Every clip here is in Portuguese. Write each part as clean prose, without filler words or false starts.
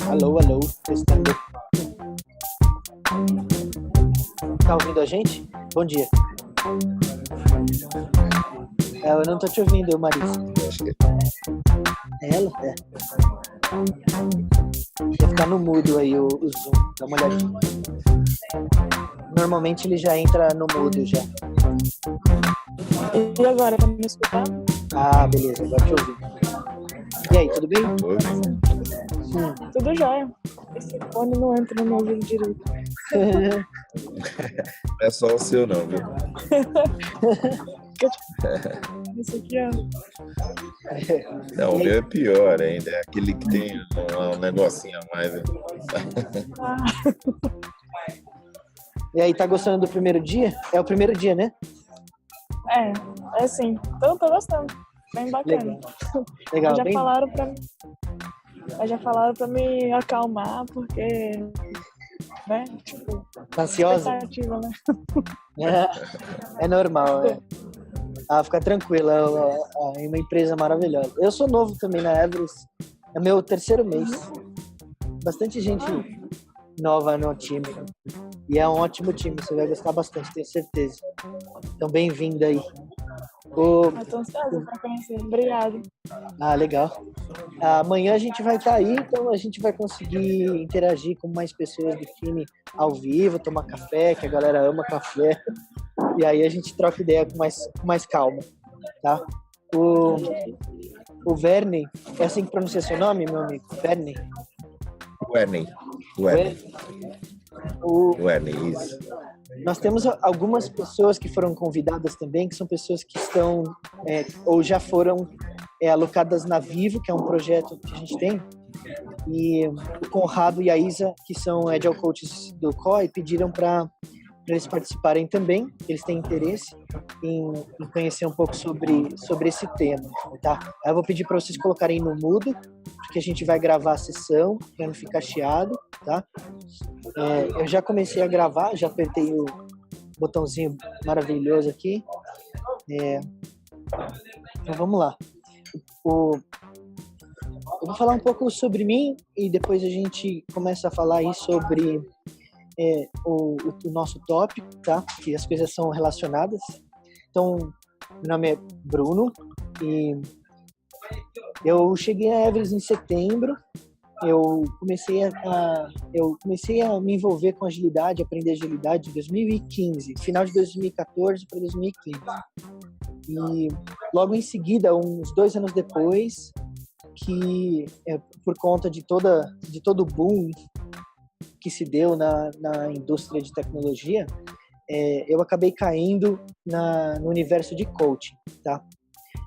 Alô, alô, testando. Tá ouvindo a gente? Bom dia. Eu não tô te ouvindo, Marisa. É ela? É. Vai ficar no mudo aí o Zoom. Dá uma olhadinha. Normalmente ele já entra no mudo já. E agora, tá me escutando? Ah, beleza, agora te ouvi. E aí, tudo bem? Tudo jóia. Esse fone não entra no meu ouvido direito. Não é só o seu não, viu? Isso aqui é... Não, o meu é pior ainda. É aquele que tem um negocinho a mais. E aí, tá gostando do primeiro dia? É o primeiro dia, né? É sim. Tô gostando. Bem bacana. Legal. Já bem... falaram pra me acalmar, porque... né? Tipo... Tá ansiosa? Expectativa, né? É normal, é. Ah, fica tranquila, é uma empresa maravilhosa. Eu sou novo também na Everest, é meu terceiro mês. Bastante gente nova no time. E é um ótimo time, você vai gostar bastante, tenho certeza. Então, bem-vindo aí. Eu tô ansiosa pra conhecer, obrigado. Ah, legal. Amanhã a gente vai estar aí, então a gente vai conseguir interagir com mais pessoas do time ao vivo, tomar café, que a galera ama café. E aí a gente troca ideia com mais calma, tá? O Verney, é assim que pronuncia seu nome, meu amigo? Verney? Verney, isso. Nós temos algumas pessoas que foram convidadas também, que são pessoas que estão ou já foram alocadas na Vivo, que é um projeto que a gente tem, e o Conrado e a Isa, que são Agile Coaches do COI, pediram para eles participarem também. Eles têm interesse em conhecer um pouco sobre esse tema, tá? Aí eu vou pedir para vocês colocarem no mudo, porque a gente vai gravar a sessão, para não ficar chiado, tá? Eu já comecei a gravar, já apertei o botãozinho maravilhoso aqui. Então vamos lá. Eu vou falar um pouco sobre mim e depois a gente começa a falar aí sobre o nosso tópico, tá? Que as coisas são relacionadas. Então, meu nome é Bruno e eu cheguei a Everest em setembro. Eu comecei a me envolver com agilidade, aprender agilidade em 2015, final de 2014 para 2015. E logo em seguida, uns 2 anos depois, que por conta de todo o boom que se deu na indústria de tecnologia, eu acabei caindo no universo de coaching, tá?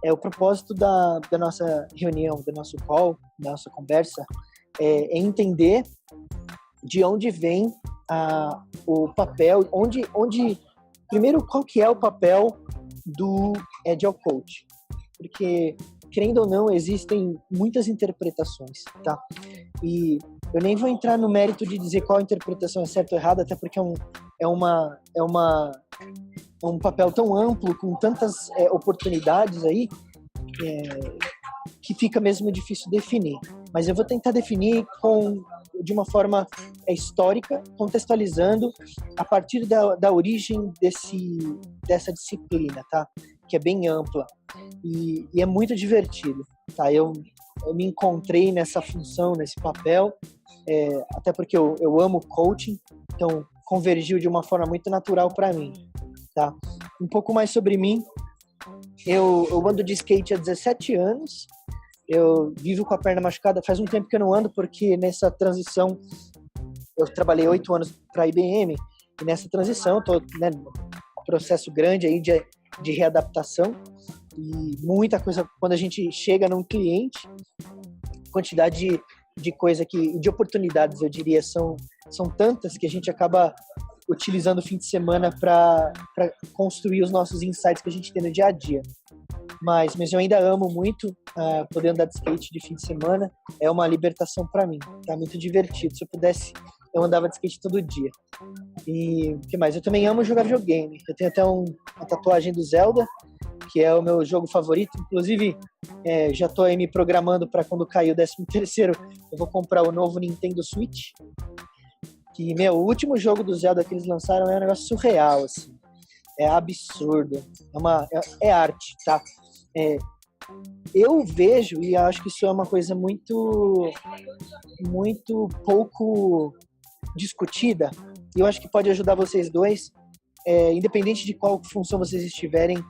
O propósito da nossa reunião, do nosso call, da nossa conversa, é entender de onde vem o papel, primeiro, qual que é o papel do Agile Coach, porque, querendo ou não, existem muitas interpretações, tá? E eu nem vou entrar no mérito de dizer qual interpretação é certa ou errada, até porque é um papel tão amplo, com tantas oportunidades aí, que fica mesmo difícil definir. Mas eu vou tentar definir de uma forma histórica, contextualizando a partir da origem dessa disciplina, tá? Que é bem ampla e é muito divertido, tá? Eu me encontrei nessa função, nesse papel, até porque eu amo coaching, então convergiu de uma forma muito natural para mim, tá? Um pouco mais sobre mim. Eu ando de skate há 17 anos. Eu vivo com a perna machucada. Faz um tempo que eu não ando, porque nessa transição eu trabalhei 8 anos para a IBM, e nessa transição estou num processo grande aí de readaptação, e muita coisa, quando a gente chega num cliente, quantidade de coisa de oportunidades, eu diria, são tantas que a gente acaba utilizando o fim de semana para construir os nossos insights que a gente tem no dia a dia. Mas eu ainda amo muito poder andar de skate de fim de semana. É uma libertação para mim. Tá muito divertido. Se eu pudesse, eu andava de skate todo dia. E o que mais? Eu também amo jogar videogame. Eu tenho até uma tatuagem do Zelda, que é o meu jogo favorito. Inclusive, já tô aí me programando para quando cair o 13º, eu vou comprar o novo Nintendo Switch. Que, o último jogo do Zelda que eles lançaram é um negócio surreal, assim. É absurdo. É arte, tá? Eu vejo, e acho que isso é uma coisa muito pouco discutida, e eu acho que pode ajudar vocês dois, independente de qual função vocês estiverem,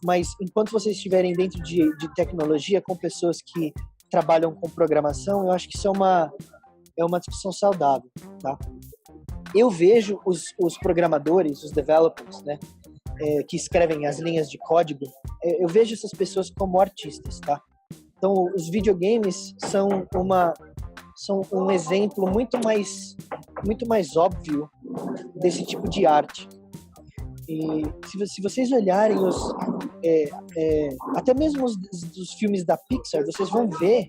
mas enquanto vocês estiverem dentro de tecnologia, com pessoas que trabalham com programação, eu acho que isso é uma discussão saudável, tá? Eu vejo os programadores, os developers, né, que escrevem as linhas de código, eu vejo essas pessoas como artistas, tá? Então, os videogames são um exemplo muito mais óbvio desse tipo de arte. E se vocês olharem até mesmo os filmes da Pixar, vocês vão ver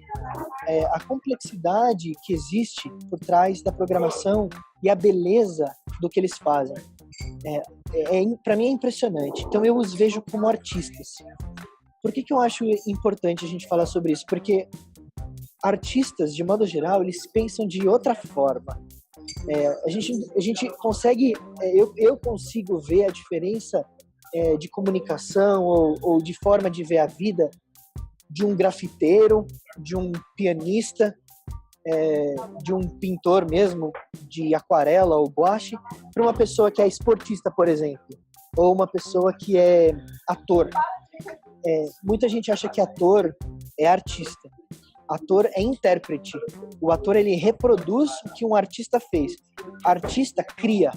a complexidade que existe por trás da programação e a beleza do que eles fazem. Para mim é impressionante. Então eu os vejo como artistas. Por que eu acho importante a gente falar sobre isso? Porque artistas, de modo geral, eles pensam de outra forma. A gente consegue, eu consigo ver a diferença de comunicação ou de forma de ver a vida de um grafiteiro, de um pianista, de um pintor mesmo, de aquarela ou guache, para uma pessoa que é esportista, por exemplo, ou uma pessoa que é ator. Muita gente acha que ator é artista. Ator é intérprete. O ator, ele reproduz o que um artista fez. Artista cria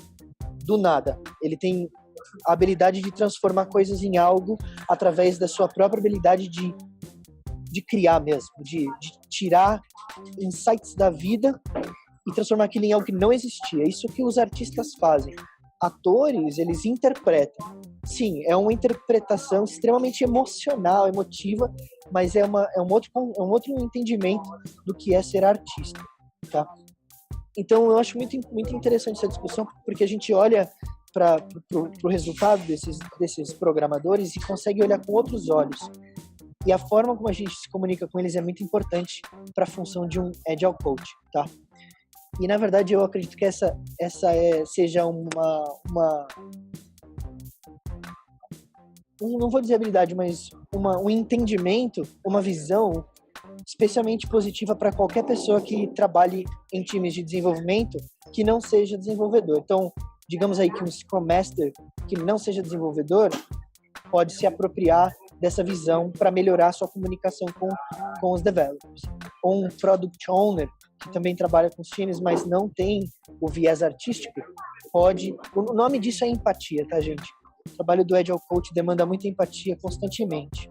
do nada. Ele tem a habilidade de transformar coisas em algo através da sua própria habilidade de criar mesmo, de tirar insights da vida e transformar aquilo em algo que não existia. Isso que os artistas fazem. Atores, eles interpretam. Sim, é uma interpretação extremamente emocional, emotiva, mas é um outro entendimento do que é ser artista, tá? Então, eu acho muito interessante essa discussão, porque a gente olha para o resultado desses programadores e consegue olhar com outros olhos. E a forma como a gente se comunica com eles é muito importante para a função de um Agile Coach, tá? E, na verdade, eu acredito que essa seja não vou dizer habilidade, mas um entendimento, uma visão especialmente positiva para qualquer pessoa que trabalhe em times de desenvolvimento que não seja desenvolvedor. Então, digamos aí que um Scrum Master que não seja desenvolvedor pode se apropriar dessa visão para melhorar a sua comunicação com os developers. Ou um Product Owner, que também trabalha com os times, mas não tem o viés artístico, pode... O nome disso é empatia, tá, gente? O trabalho do Agile Coach demanda muita empatia constantemente.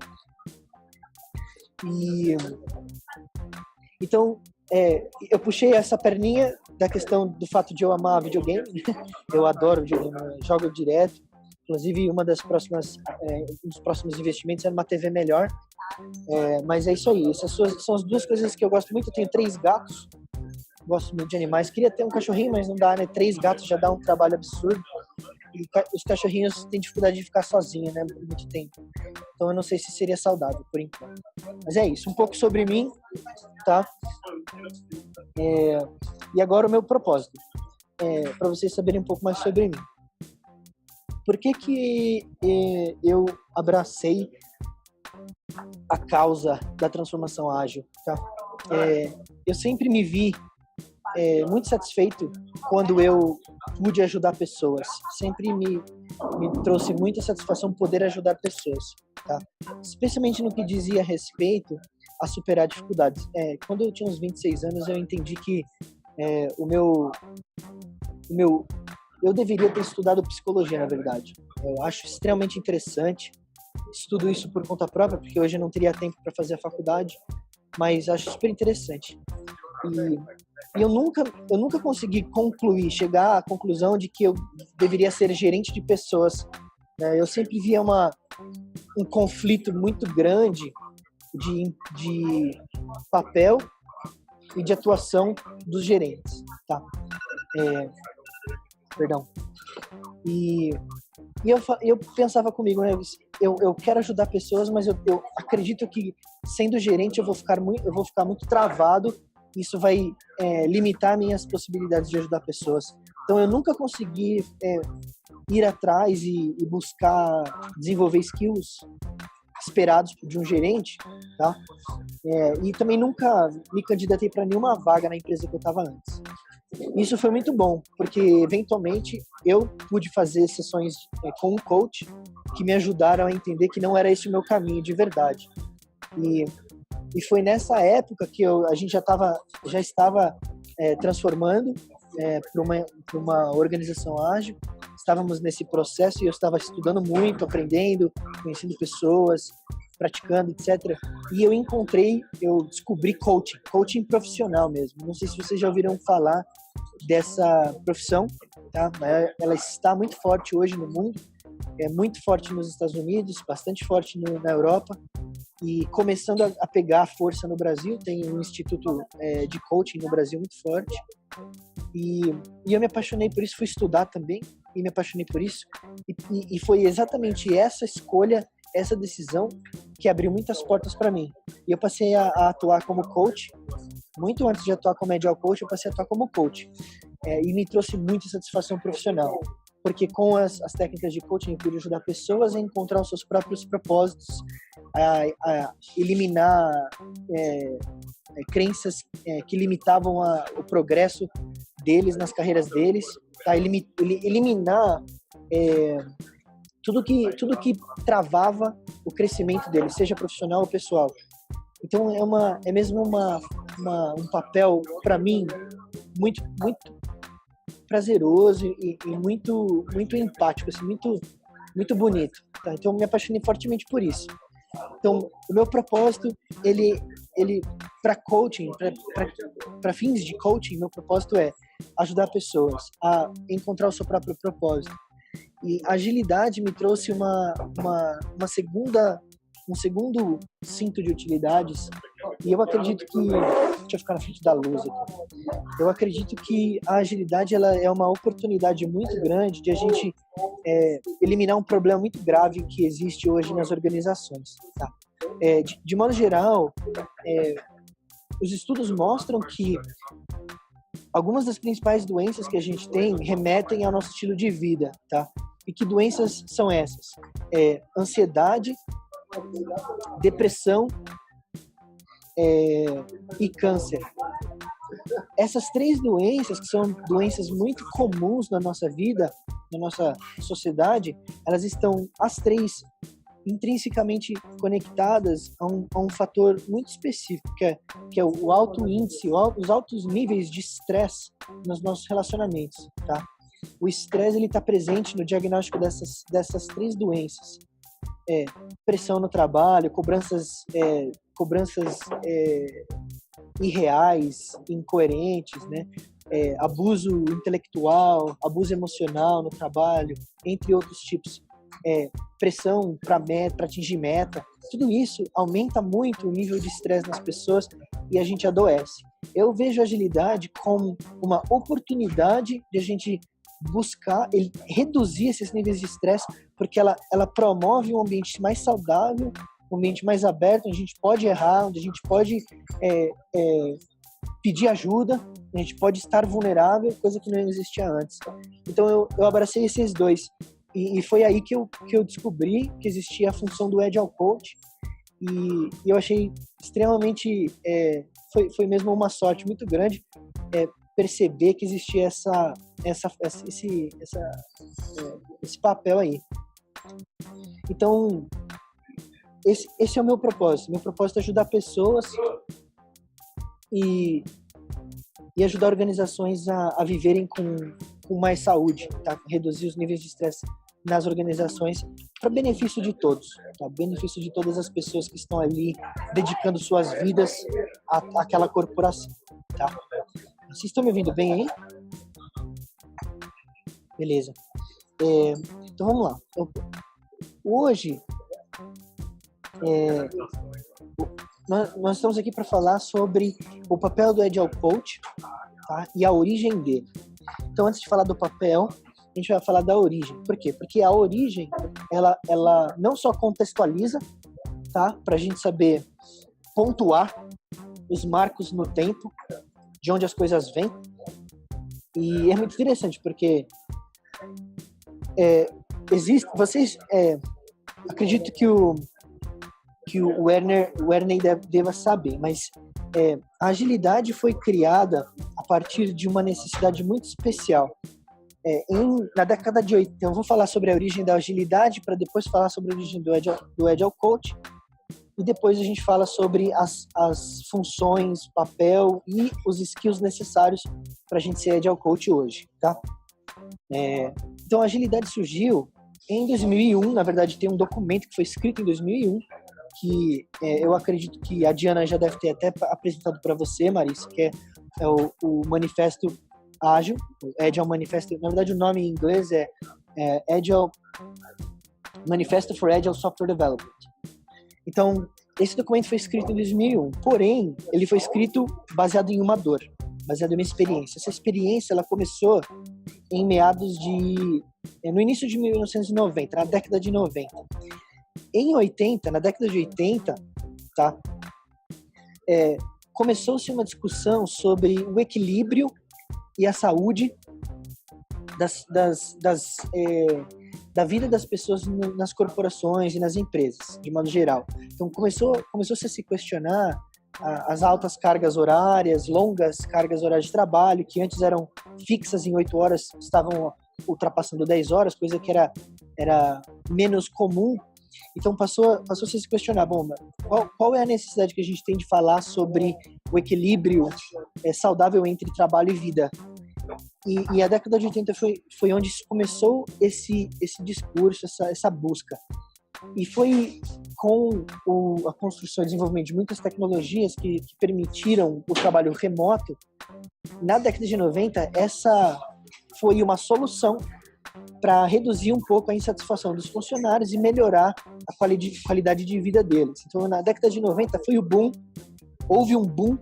Então, eu puxei essa perninha da questão do fato de eu amar videogame. Eu adoro videogame, eu jogo direto. Inclusive, um dos próximos investimentos é numa TV melhor. Mas é isso aí. Essas são as duas coisas que eu gosto muito. Eu tenho 3 gatos. Gosto muito de animais. Queria ter um cachorrinho, mas não dá, né? 3 gatos já dá um trabalho absurdo. E os cachorrinhos têm dificuldade de ficar sozinhos, né? Por muito tempo. Então, eu não sei se seria saudável, por enquanto. Mas é isso. Um pouco sobre mim, tá? E agora o meu propósito. Para vocês saberem um pouco mais sobre mim. Por que eu abracei a causa da transformação ágil, tá? Eu sempre me vi muito satisfeito quando eu pude ajudar pessoas. Sempre me trouxe muita satisfação poder ajudar pessoas, tá? Especialmente no que dizia respeito a superar dificuldades. Quando eu tinha uns 26 anos, eu entendi que eu deveria ter estudado psicologia, na verdade. Eu acho extremamente interessante. Estudo isso por conta própria, porque hoje eu não teria tempo para fazer a faculdade, mas acho super interessante. E eu nunca consegui concluir, chegar à conclusão de que eu deveria ser gerente de pessoas, né? Eu sempre via um conflito muito grande de papel e de atuação dos gerentes, tá? Perdão. E eu pensava comigo, né? Eu quero ajudar pessoas, mas eu acredito que sendo gerente eu vou ficar muito travado. Isso vai limitar minhas possibilidades de ajudar pessoas. Então eu nunca consegui ir atrás e buscar desenvolver skills esperados de um gerente, tá? E também nunca me candidatei para nenhuma vaga na empresa que eu estava antes. Isso foi muito bom, porque eventualmente eu pude fazer sessões com um coach que me ajudaram a entender que não era esse o meu caminho de verdade. E foi nessa época que a gente já estava transformando para uma organização ágil. Estávamos nesse processo e eu estava estudando muito, aprendendo, conhecendo pessoas, praticando, etc. E eu descobri coaching profissional mesmo. Não sei se vocês já ouviram falar dessa profissão, tá? Ela está muito forte hoje no mundo, é muito forte nos Estados Unidos, bastante forte na Europa e começando a pegar força no Brasil. Tem um instituto de coaching no Brasil muito forte e eu me apaixonei por isso, fui estudar também e me apaixonei por isso e foi exatamente essa escolha, essa decisão que abriu muitas portas para mim. E eu passei a atuar como coach, muito antes de atuar como agile coach, eu passei a atuar como coach. E me trouxe muita satisfação profissional, porque com as técnicas de coaching eu pude ajudar pessoas a encontrar os seus próprios propósitos, a eliminar crenças que limitavam o progresso deles nas carreiras deles, tá? Eliminar tudo que travava o crescimento deles, seja profissional ou pessoal. Então é mesmo um papel para mim muito prazeroso e muito empático, assim, muito bonito, tá? Então eu me apaixonei fortemente por isso. Então o meu propósito, ele para coaching, para fins de coaching, meu propósito é ajudar pessoas a encontrar o seu próprio propósito. E a agilidade me trouxe um segundo cinto de utilidades. E eu acredito que... Deixa eu ficar na frente da luz aqui. Eu acredito que a agilidade ela é uma oportunidade muito grande de a gente eliminar um problema muito grave que existe hoje nas organizações. Tá? De modo geral, os estudos mostram que algumas das principais doenças que a gente tem remetem ao nosso estilo de vida, tá? E que doenças são essas? Ansiedade, depressão e câncer. Essas três doenças, que são doenças muito comuns na nossa vida, na nossa sociedade, elas estão, as três, intrinsecamente conectadas a um fator muito específico, que é o alto índice, os altos níveis de estresse nos nossos relacionamentos, tá? O estresse, ele está presente no diagnóstico dessas três doenças. Pressão no trabalho, cobranças irreais, incoerentes, né? Abuso intelectual, abuso emocional no trabalho, entre outros tipos. Pressão para atingir meta, tudo isso aumenta muito o nível de estresse nas pessoas e a gente adoece. Eu vejo a agilidade como uma oportunidade de a gente buscar reduzir esses níveis de estresse, porque ela promove um ambiente mais saudável, um ambiente mais aberto, onde a gente pode errar, onde a gente pode pedir ajuda, a gente pode estar vulnerável, coisa que não existia antes. Então eu abracei esses dois. E foi aí que eu descobri que existia a função do Agile Coach e eu achei extremamente... foi mesmo uma sorte muito grande perceber que existia esse papel aí. Então, esse é o meu propósito. Meu propósito é ajudar pessoas e ajudar organizações a viverem com com mais saúde, tá? Reduzir os níveis de estresse nas organizações para benefício de todos, tá? Benefício de todas as pessoas que estão ali dedicando suas vidas àquela corporação, tá? Vocês estão me ouvindo bem aí? Beleza. Então vamos lá. Hoje nós estamos aqui para falar sobre o papel do Agile Coach, tá? E a origem dele. Então, antes de falar do papel, a gente vai falar da origem. Por quê? Porque a origem, ela não só contextualiza, tá? Para a gente saber pontuar os marcos no tempo, de onde as coisas vêm. E é muito interessante, porque acredito que o Werner deva saber, mas a agilidade foi criada a partir de uma necessidade muito especial. Na década de 80, eu vou falar sobre a origem da agilidade para depois falar sobre a origem do Agile Coach, e depois a gente fala sobre as funções, papel e os skills necessários para a gente ser Agile Coach hoje, tá? Então a agilidade surgiu em 2001, na verdade tem um documento que foi escrito em 2001, que eu acredito que a Diana já deve ter até apresentado para você, Marissa, que é o Manifesto Ágil, o Agile Manifesto. Na verdade, o nome em inglês é Agile Manifesto for Agile Software Development. Então, esse documento foi escrito em 2001, porém, ele foi escrito baseado em uma dor, baseado em uma experiência. Essa experiência, ela começou em no início de 1990, na década de 90. Na década de 80, tá? Começou-se uma discussão sobre o equilíbrio e a saúde da vida das pessoas nas corporações e nas empresas, de modo geral. Então, começou-se a se questionar as altas cargas horárias, longas cargas horárias de trabalho, que antes eram fixas em 8 horas, estavam ultrapassando 10 horas, coisa que era menos comum. Então passou-se a se questionar, bom, qual é a necessidade que a gente tem de falar sobre o equilíbrio saudável entre trabalho e vida? E a década de 80 foi onde começou esse discurso, essa busca. E foi com a construção e desenvolvimento de muitas tecnologias que permitiram o trabalho remoto. Na década de 90, essa foi uma solução para reduzir um pouco a insatisfação dos funcionários e melhorar a qualidade de vida deles. Então, na década de 90 houve um boom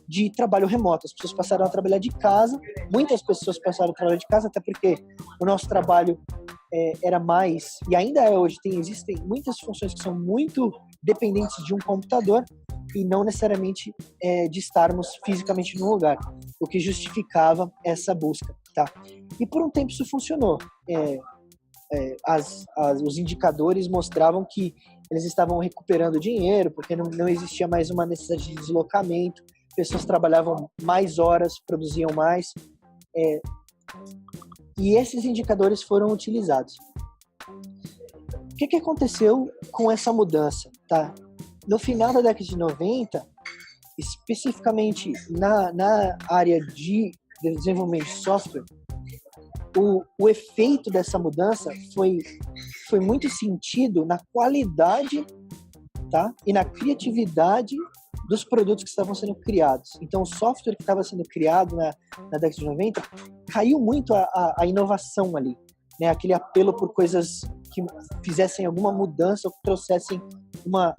de trabalho remoto. As pessoas passaram a trabalhar de casa, muitas pessoas passaram a trabalhar de casa, até porque o nosso trabalho era mais, e ainda hoje, existem muitas funções que são muito dependentes de um computador e não necessariamente de estarmos fisicamente no lugar, o que justificava essa busca, tá? E por um tempo isso funcionou. Os indicadores mostravam que eles estavam recuperando dinheiro, porque não existia mais uma necessidade de deslocamento, pessoas trabalhavam mais horas, produziam mais, e esses indicadores foram utilizados. O que aconteceu com essa mudança, tá? No final da década de 90, especificamente na área de desenvolvimento de software, o efeito dessa mudança foi muito sentido na qualidade, tá? E na criatividade dos produtos que estavam sendo criados. Então, o software que estava sendo criado na década de 90 caiu muito a inovação ali, né? Aquele apelo por coisas que fizessem alguma mudança ou que trouxessem uma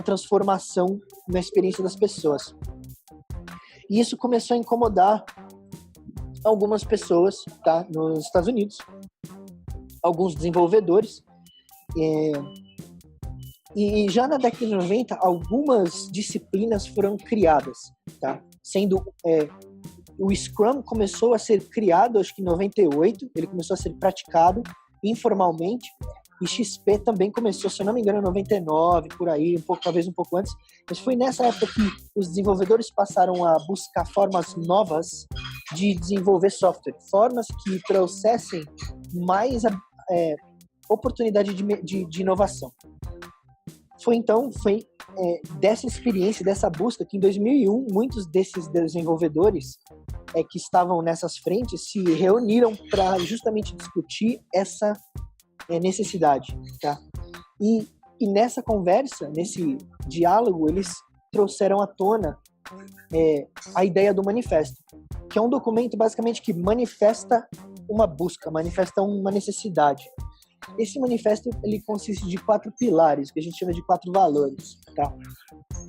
transformação na experiência das pessoas. E isso começou a incomodar algumas pessoas, tá, nos Estados Unidos, alguns desenvolvedores, e já na década de 90 algumas disciplinas foram criadas, tá? Sendo o Scrum começou a ser criado, acho que em 98, ele começou a ser praticado informalmente, e XP também começou, se eu não me engano, em 99, por aí, talvez um pouco antes. Mas foi nessa época que os desenvolvedores passaram a buscar formas novas de desenvolver software, formas que trouxessem mais oportunidade de inovação. Foi dessa experiência, dessa busca, que em 2001, muitos desses desenvolvedores que estavam nessas frentes se reuniram para justamente discutir essa necessidade, tá? E nessa conversa, nesse diálogo, eles trouxeram à tona a ideia do manifesto, que é um documento basicamente que manifesta uma busca, manifesta uma necessidade. Esse manifesto ele consiste de 4 pilares, que a gente chama de 4 valores, tá?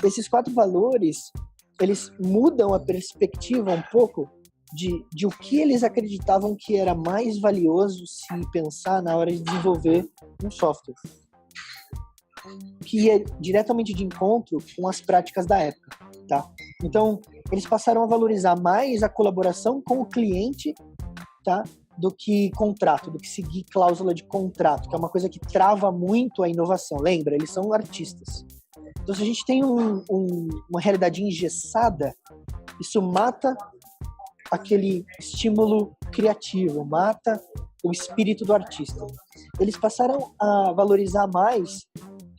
Esses 4 valores, eles mudam a perspectiva um pouco de o que eles acreditavam que era mais valioso se pensar na hora de desenvolver um software, que é diretamente de encontro com as práticas da época, tá? Então, eles passaram a valorizar mais a colaboração com o cliente, tá? Do que contrato, do que seguir cláusula de contrato, que é uma coisa que trava muito a inovação. Lembra? Eles são artistas. Então, se a gente tem uma realidade engessada, isso mata aquele estímulo criativo, mata o espírito do artista. Eles passaram a valorizar mais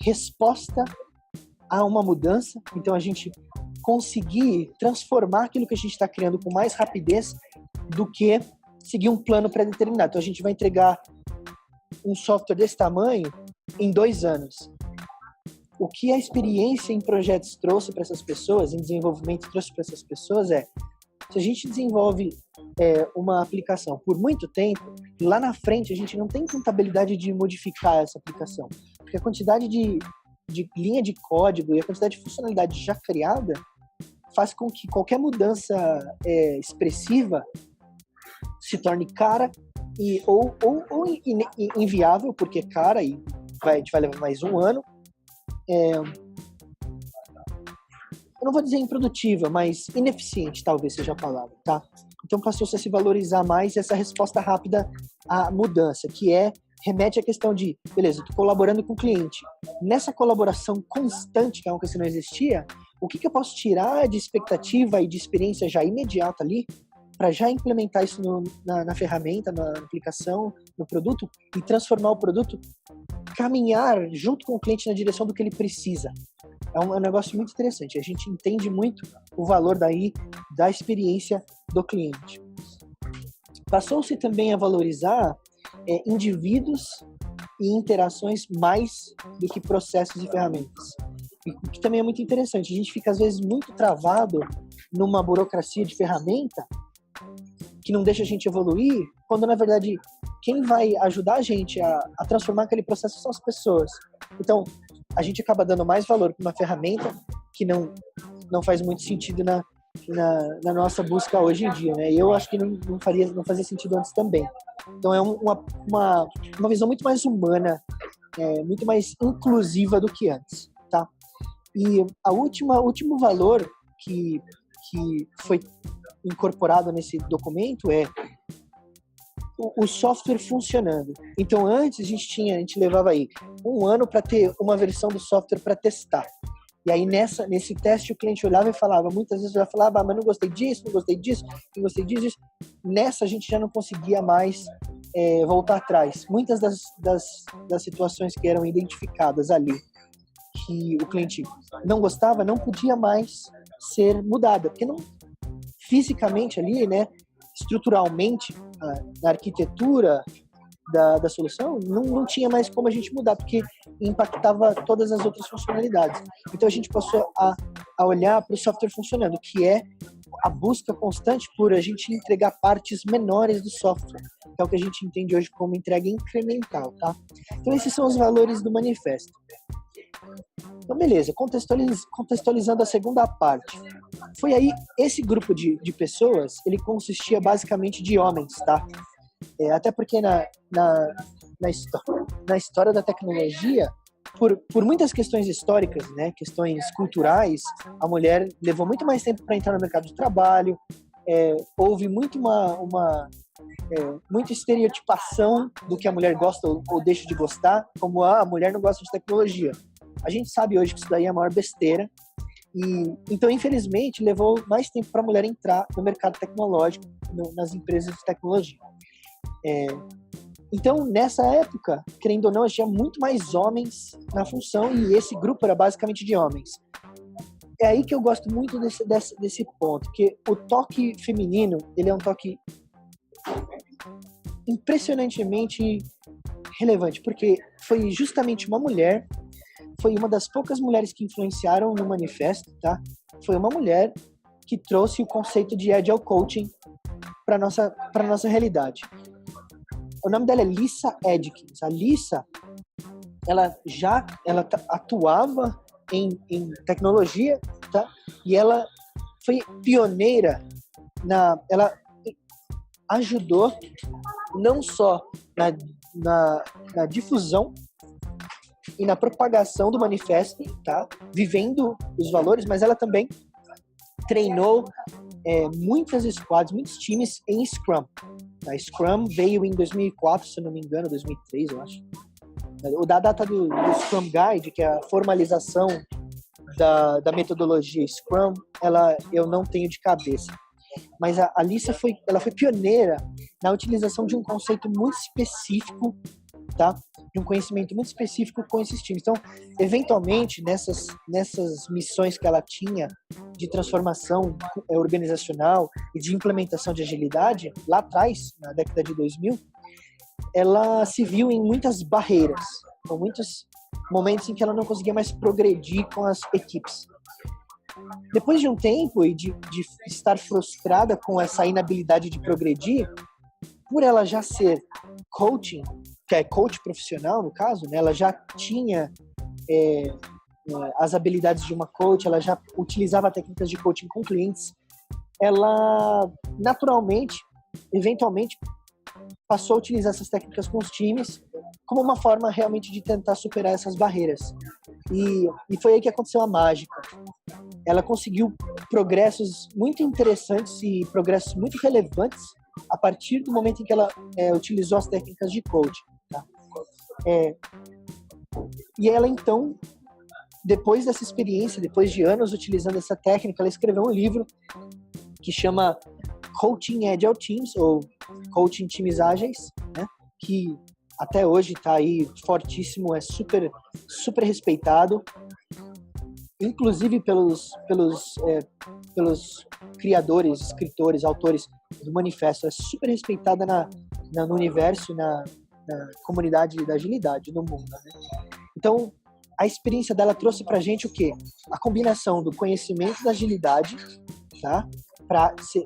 resposta a uma mudança, então a gente conseguir transformar aquilo que a gente está criando com mais rapidez do que seguir um plano pré-determinado. Então a gente vai entregar um software desse tamanho em 2 anos. O que a experiência em projetos trouxe para essas pessoas, em desenvolvimento trouxe para essas pessoas se a gente desenvolve uma aplicação por muito tempo, lá na frente a gente não tem tanta habilidade de modificar essa aplicação. Porque a quantidade de linha de código e a quantidade de funcionalidade já criada faz com que qualquer mudança expressiva se torne cara ou inviável, porque é cara e a gente vai levar mais 1 ano. Eu não vou dizer improdutiva, mas ineficiente talvez seja a palavra, tá? Então passou-se a se valorizar mais essa resposta rápida à mudança, que remete à questão de, beleza, eu estou colaborando com o cliente. Nessa colaboração constante, que é uma coisa que não existia, o que eu posso tirar de expectativa e de experiência já imediata ali, para já implementar isso na ferramenta, na aplicação, no produto, e transformar o produto, caminhar junto com o cliente na direção do que ele precisa. É um negócio muito interessante. A gente entende muito o valor daí da experiência do cliente. Passou-se também a valorizar indivíduos e interações mais do que processos e ferramentas. O que também é muito interessante. A gente fica, às vezes, muito travado numa burocracia de ferramenta que não deixa a gente evoluir, quando, na verdade, quem vai ajudar a gente a transformar aquele processo são as pessoas. Então, a gente acaba dando mais valor para uma ferramenta que não faz muito sentido na nossa busca hoje em dia, né? E eu acho que não fazia sentido antes também. Então, é uma visão muito mais humana, muito mais inclusiva do que antes, tá? E o último valor que foi incorporado nesse documento é o software funcionando. Então, antes a gente levava aí 1 ano para ter uma versão do software para testar. E aí, nesse teste, o cliente olhava e falava, muitas vezes já falava, mas não gostei disso, não gostei disso, não gostei disso. Nessa, a gente já não conseguia mais voltar atrás. Muitas das situações que eram identificadas ali, que o cliente não gostava, não podia mais ser mudada, porque não, fisicamente ali, né, estruturalmente, na arquitetura da solução, não tinha mais como a gente mudar, porque impactava todas as outras funcionalidades. Então a gente passou a olhar para o software funcionando, que é a busca constante por a gente entregar partes menores do software, que é o que a gente entende hoje como entrega incremental, tá? Então esses são os valores do manifesto. Então, beleza, contextualizando a segunda parte. Foi aí, esse grupo de pessoas, ele consistia basicamente de homens, tá? Até porque na história da tecnologia, por muitas questões históricas, né, questões culturais, a mulher levou muito mais tempo para entrar no mercado de trabalho, houve muito muita estereotipação do que a mulher gosta ou deixa de gostar, como a mulher não gosta de tecnologia. A gente sabe hoje que isso daí é a maior besteira. Então, infelizmente, levou mais tempo para a mulher entrar no mercado tecnológico, nas empresas de tecnologia. Então, nessa época, querendo ou não, tinha muito mais homens na função e esse grupo era basicamente de homens. é aí que eu gosto muito desse ponto, que o toque feminino, ele é um toque impressionantemente relevante, porque foi justamente uma mulher, foi uma das poucas mulheres que influenciaram no manifesto, tá? Foi uma mulher que trouxe o conceito de Agile Coaching para nossa realidade. O nome dela é Lisa Adkins. A Lisa, ela atuava em tecnologia, tá? E ela foi pioneira ela ajudou não só na difusão e na propagação do manifesto, tá? Vivendo os valores, mas ela também treinou muitas squads, muitos times em Scrum. A Scrum veio em 2004, se não me engano, 2003, eu acho. O da data do Scrum Guide, que é a formalização da metodologia Scrum, eu não tenho de cabeça. Mas a Alissa foi pioneira na utilização de um conceito muito específico, tá? De um conhecimento muito específico com esses times. Então, eventualmente, nessas missões que ela tinha de transformação organizacional e de implementação de agilidade, lá atrás, na década de 2000, ela se viu em muitas barreiras, com muitos momentos em que ela não conseguia mais progredir com as equipes. Depois de um tempo e de estar frustrada com essa inabilidade de progredir, por ela já ser coaching, que é coach profissional no caso, né, ela já tinha as habilidades de uma coach, ela já utilizava técnicas de coaching com clientes, ela naturalmente, eventualmente, passou a utilizar essas técnicas com os times como uma forma realmente de tentar superar essas barreiras. E foi aí que aconteceu a mágica. Ela conseguiu progressos muito interessantes e progressos muito relevantes a partir do momento em que ela utilizou as técnicas de coaching. Tá? E ela, então, depois dessa experiência, depois de anos utilizando essa técnica, ela escreveu um livro que chama Coaching Agile Teams, ou Coaching Times Ágeis, né? Que até hoje está aí fortíssimo, é super, super respeitado, inclusive pelos criadores, escritores, autores do manifesto, é super respeitada no universo, na comunidade da agilidade no mundo, né? Então, a experiência dela trouxe pra gente o quê? A combinação do conhecimento da agilidade, tá? Para ser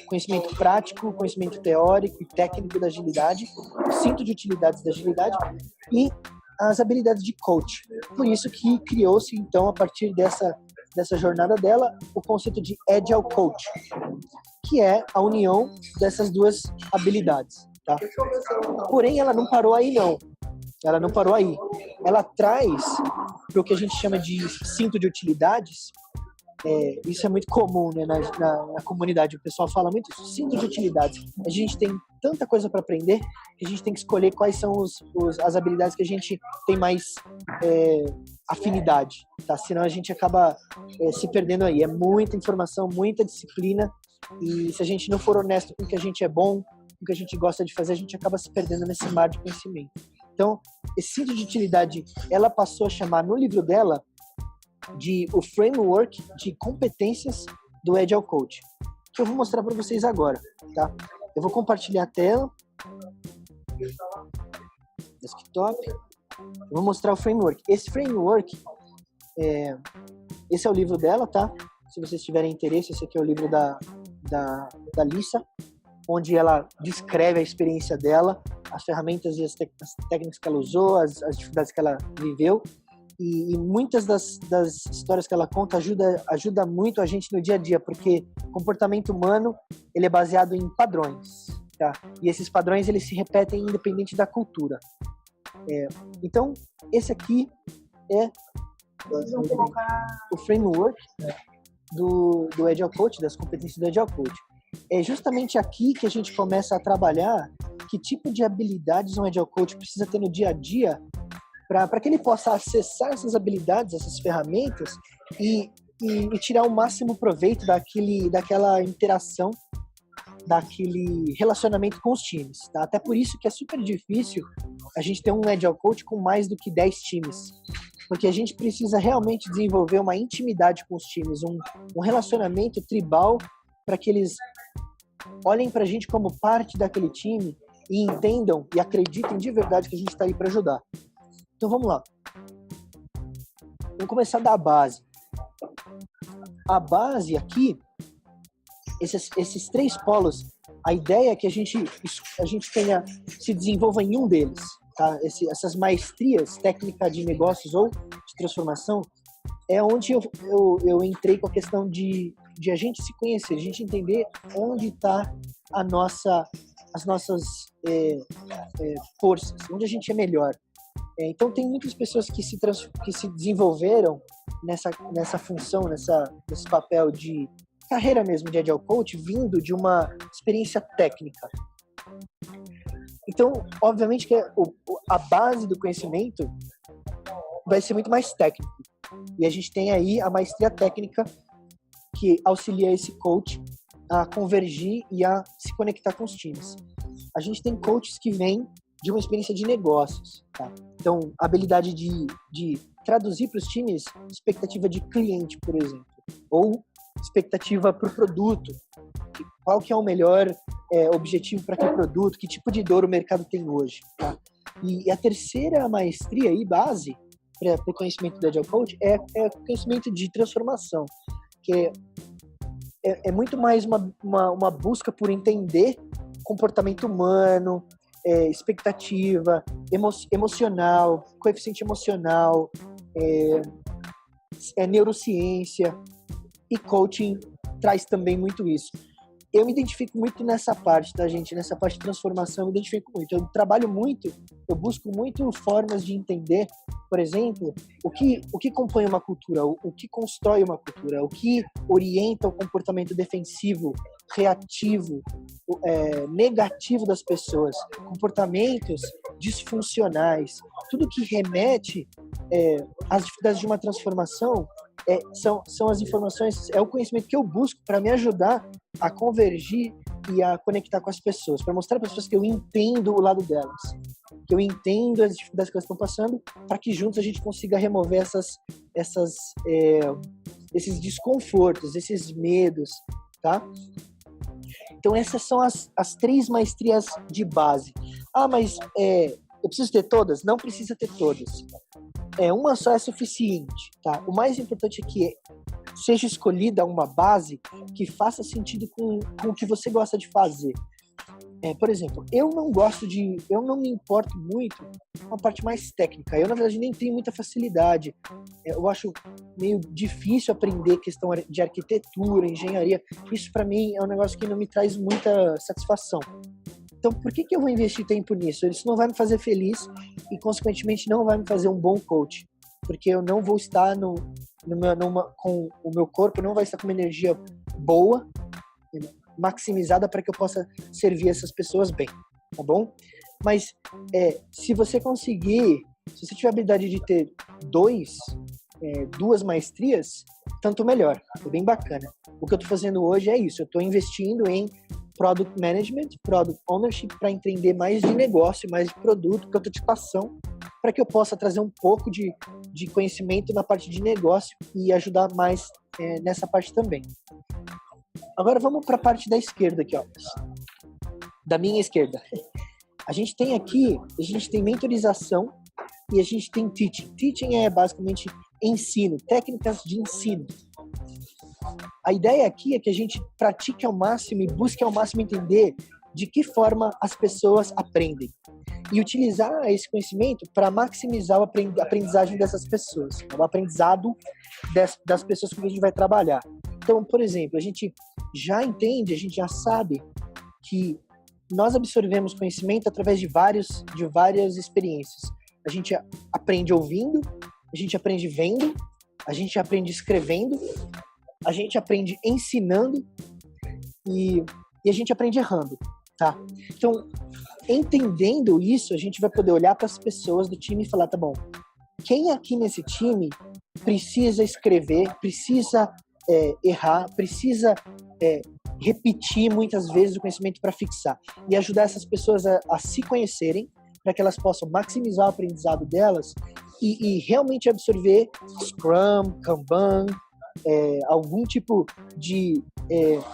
conhecimento prático, conhecimento teórico e técnico da agilidade, o cinto de utilidades da agilidade e as habilidades de coach. Por isso que criou-se, então, a partir dessa jornada dela, o conceito de Agile Coach, que é a união dessas duas habilidades. Tá? Porém, ela não parou aí, não. Ela não parou aí. Ela traz para o que a gente chama de cinto de utilidades. Isso é muito comum, né, na comunidade. O pessoal fala muito isso, cinto de utilidades. A gente tem tanta coisa para aprender que a gente tem que escolher quais são as habilidades que a gente tem mais afinidade, tá? Senão a gente acaba se perdendo aí. É muita informação, muita disciplina, e se a gente não for honesto com o que a gente é bom, com o que a gente gosta de fazer, a gente acaba se perdendo nesse mar de conhecimento. Então, esse cinto de utilidade, ela passou a chamar no livro dela de o framework de competências do Agile Coach, que eu vou mostrar para vocês agora, tá? Eu vou compartilhar a tela, desktop, eu vou mostrar o framework. Esse framework, esse é o livro dela, tá? Se vocês tiverem interesse, esse aqui é o livro da Lisa, onde ela descreve a experiência dela, as ferramentas e as técnicas que ela usou, as dificuldades que ela viveu. E muitas das histórias que ela conta ajuda muito a gente no dia a dia, porque o comportamento humano ele é baseado em padrões, tá? E esses padrões eles se repetem independente da cultura. Então, esse aqui é o framework do Agile Coach, das competências do Agile Coach. É justamente aqui que a gente começa a trabalhar que tipo de habilidades um Agile Coach precisa ter no dia a dia para que ele possa acessar essas habilidades, essas ferramentas e tirar o máximo proveito daquela interação, daquele relacionamento com os times. Tá? Até por isso que é super difícil a gente ter um Agile Coach com mais do que 10 times. porque a gente precisa realmente desenvolver uma intimidade com os times, um relacionamento tribal para que eles olhem para a gente como parte daquele time e entendam e acreditem de verdade que a gente está aí para ajudar. Então vamos lá. Vamos começar da base. A base aqui, esses 3 polos, a ideia é que a gente se desenvolva em um deles. Tá? Essas maestrias, técnica de negócios ou de transformação, é onde eu entrei com a questão de a gente se conhecer, a gente entender onde está as nossas forças, onde a gente é melhor. Então, tem muitas pessoas que se desenvolveram nessa função, nesse papel de carreira mesmo de Agile Coach, vindo de uma experiência técnica. Então, obviamente que a base do conhecimento vai ser muito mais técnico. E a gente tem aí a maestria técnica que auxilia esse coach a convergir e a se conectar com os times. A gente tem coaches que vêm de uma experiência de negócios, tá? Então, a habilidade de traduzir para os times expectativa de cliente, por exemplo, ou expectativa para o produto. Qual que é o melhor objetivo para aquele produto, que tipo de dor o mercado tem hoje, tá? E a terceira maestria e base para o conhecimento do Agile Coach é o conhecimento de transformação, que é muito mais uma busca por entender comportamento humano, expectativa, emocional, coeficiente emocional, neurociência, e coaching traz também muito isso. Eu me identifico muito nessa parte, tá, gente? Nessa parte de transformação, eu me identifico muito. Eu trabalho muito, eu busco muito formas de entender, por exemplo, o que compõe uma cultura, o que constrói uma cultura, o que orienta o comportamento defensivo, reativo, negativo das pessoas, comportamentos disfuncionais, tudo que remete às dificuldades de uma transformação. São as informações, é o conhecimento que eu busco para me ajudar a convergir e a conectar com as pessoas, para mostrar para as pessoas que eu entendo o lado delas, que eu entendo as dificuldades que elas estão passando, para que juntos a gente consiga remover esses desconfortos, esses medos, tá? Então essas são as 3 maestrias de base. Mas eu preciso ter todas? Não precisa ter todas. Uma só é suficiente, tá? O mais importante é que seja escolhida uma base que faça sentido com o que você gosta de fazer. Por exemplo, eu não me importo muito com a parte mais técnica. Eu, na verdade, nem tenho muita facilidade. Eu acho meio difícil aprender questão de arquitetura, engenharia. Isso, para mim, é um negócio que não me traz muita satisfação. Então, por que eu vou investir tempo nisso? Isso não vai me fazer feliz e, consequentemente, não vai me fazer um bom coach. Porque eu não vou estar com o meu corpo, não vai estar com uma energia boa, maximizada para que eu possa servir essas pessoas bem, tá bom? Mas se você tiver a habilidade de ter duas maestrias, tanto melhor, é bem bacana. O que eu estou fazendo hoje é isso, eu estou investindo em Product Management, Product Ownership, para entender mais de negócio, mais de produto, prototipação, para que eu possa trazer um pouco de conhecimento na parte de negócio e ajudar mais nessa parte também. Agora vamos para a parte da esquerda aqui, ó. Da minha esquerda. A gente tem mentorização e a gente tem teaching. Teaching é basicamente ensino, técnicas de ensino. A ideia aqui é que a gente pratique ao máximo e busque ao máximo entender de que forma as pessoas aprendem e utilizar esse conhecimento para maximizar a aprendizagem dessas pessoas, o aprendizado das pessoas com que a gente vai trabalhar. Então, por exemplo, a gente já entende, a gente já sabe que nós absorvemos conhecimento através de várias experiências. A gente aprende ouvindo, a gente aprende vendo, a gente aprende escrevendo, a gente aprende ensinando e a gente aprende errando, tá? Então, entendendo isso, a gente vai poder olhar para as pessoas do time e falar, tá bom, quem aqui nesse time precisa escrever, precisa errar, precisa repetir muitas vezes o conhecimento para fixar e ajudar essas pessoas a se conhecerem para que elas possam maximizar o aprendizado delas e realmente absorver Scrum, Kanban, algum tipo de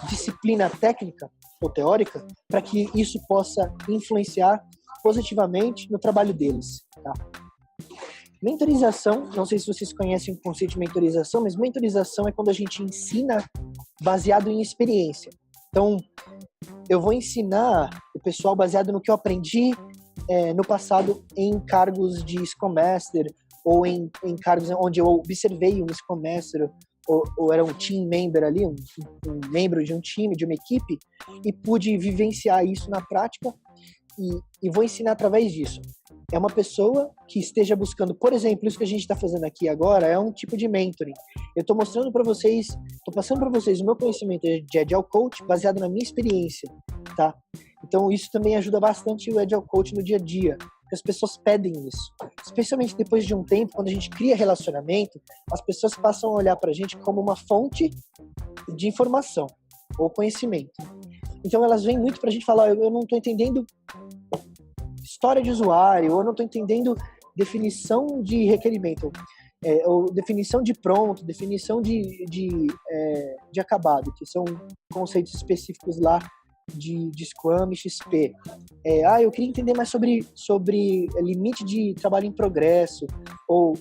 disciplina técnica ou teórica, para que isso possa influenciar positivamente no trabalho deles. Tá? Mentorização, não sei se vocês conhecem o conceito de mentorização, mas mentorização é quando a gente ensina baseado em experiência. Então, eu vou ensinar o pessoal baseado no que eu aprendi no passado em cargos de Scrum Master ou em cargos onde eu observei um Scrum Master ou era um team member ali, um membro de um time, de uma equipe, e pude vivenciar isso na prática e vou ensinar através disso. É uma pessoa que esteja buscando, por exemplo, isso que a gente está fazendo aqui agora é um tipo de mentoring. Eu estou mostrando para vocês, estou passando para vocês o meu conhecimento de Agile Coach baseado na minha experiência, tá? Então isso também ajuda bastante o Agile Coach no dia a dia, porque as pessoas pedem isso. Especialmente depois de um tempo, quando a gente cria relacionamento, as pessoas passam a olhar para a gente como uma fonte de informação ou conhecimento. Então elas vêm muito para a gente falar, eu não estou entendendo história de usuário, ou não estou entendendo definição de requerimento, ou definição de pronto, definição de acabado, que são conceitos específicos lá de Scrum e XP. Eu queria entender mais sobre limite de trabalho em progresso, ou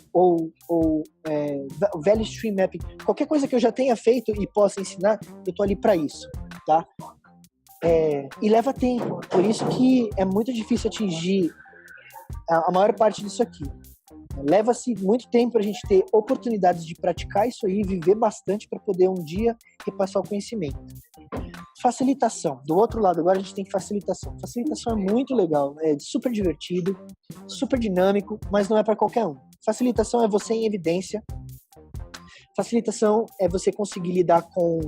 Value Stream Mapping. Qualquer coisa que eu já tenha feito e possa ensinar, eu estou ali para isso, tá? E leva tempo, por isso que é muito difícil atingir a maior parte disso aqui. Leva-se muito tempo para a gente ter oportunidades de praticar isso aí, viver bastante para poder um dia repassar o conhecimento. Facilitação. Do outro lado, agora a gente tem facilitação. Facilitação é muito legal, é super divertido, super dinâmico, mas não é para qualquer um. Facilitação é você em evidência. Facilitação é você conseguir lidar com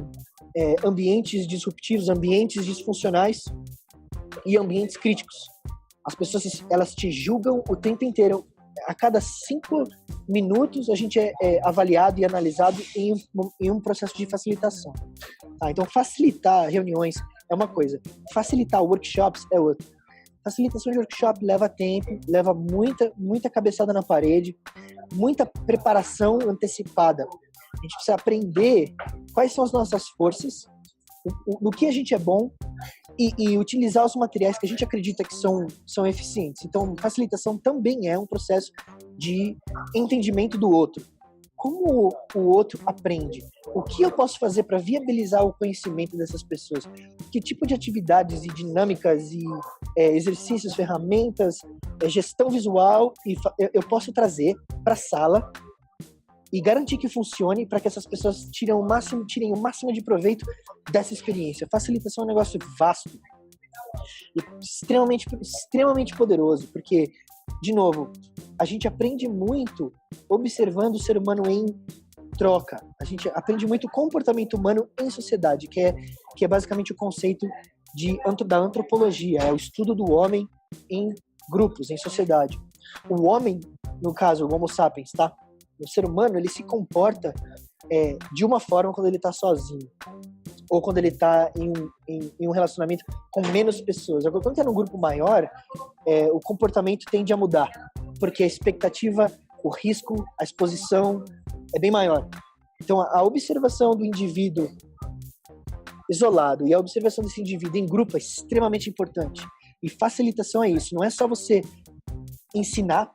ambientes disruptivos, ambientes disfuncionais e ambientes críticos. As pessoas, elas te julgam o tempo inteiro. A cada 5 minutos a gente é avaliado e analisado em um processo de facilitação. Tá? Então, facilitar reuniões é uma coisa, facilitar workshops é outra. Facilitação de workshop leva tempo, leva muita cabeçada na parede, muita preparação antecipada. A gente precisa aprender quais são as nossas forças, no que a gente é bom e utilizar os materiais que a gente acredita que são eficientes. Então, facilitação também é um processo de entendimento do outro. Como o outro aprende? O que eu posso fazer para viabilizar o conhecimento dessas pessoas? Que tipo de atividades e dinâmicas e exercícios, ferramentas, gestão visual eu posso trazer para a sala e garantir que funcione para que essas pessoas tirem o máximo de proveito dessa experiência. Facilitação é um negócio vasto e extremamente poderoso, porque, de novo, a gente aprende muito observando o ser humano em troca. A gente aprende muito comportamento humano em sociedade, que é basicamente o conceito da antropologia, é o estudo do homem em grupos, em sociedade. O homem, no caso, o Homo sapiens, tá? O ser humano, ele se comporta de uma forma quando ele está sozinho ou quando ele está em um relacionamento com menos pessoas. Quando está num grupo maior, o comportamento tende a mudar, porque a expectativa, o risco, a exposição é bem maior. Então, a observação do indivíduo isolado e a observação desse indivíduo em grupo é extremamente importante. E facilitação é isso, não é só você ensinar,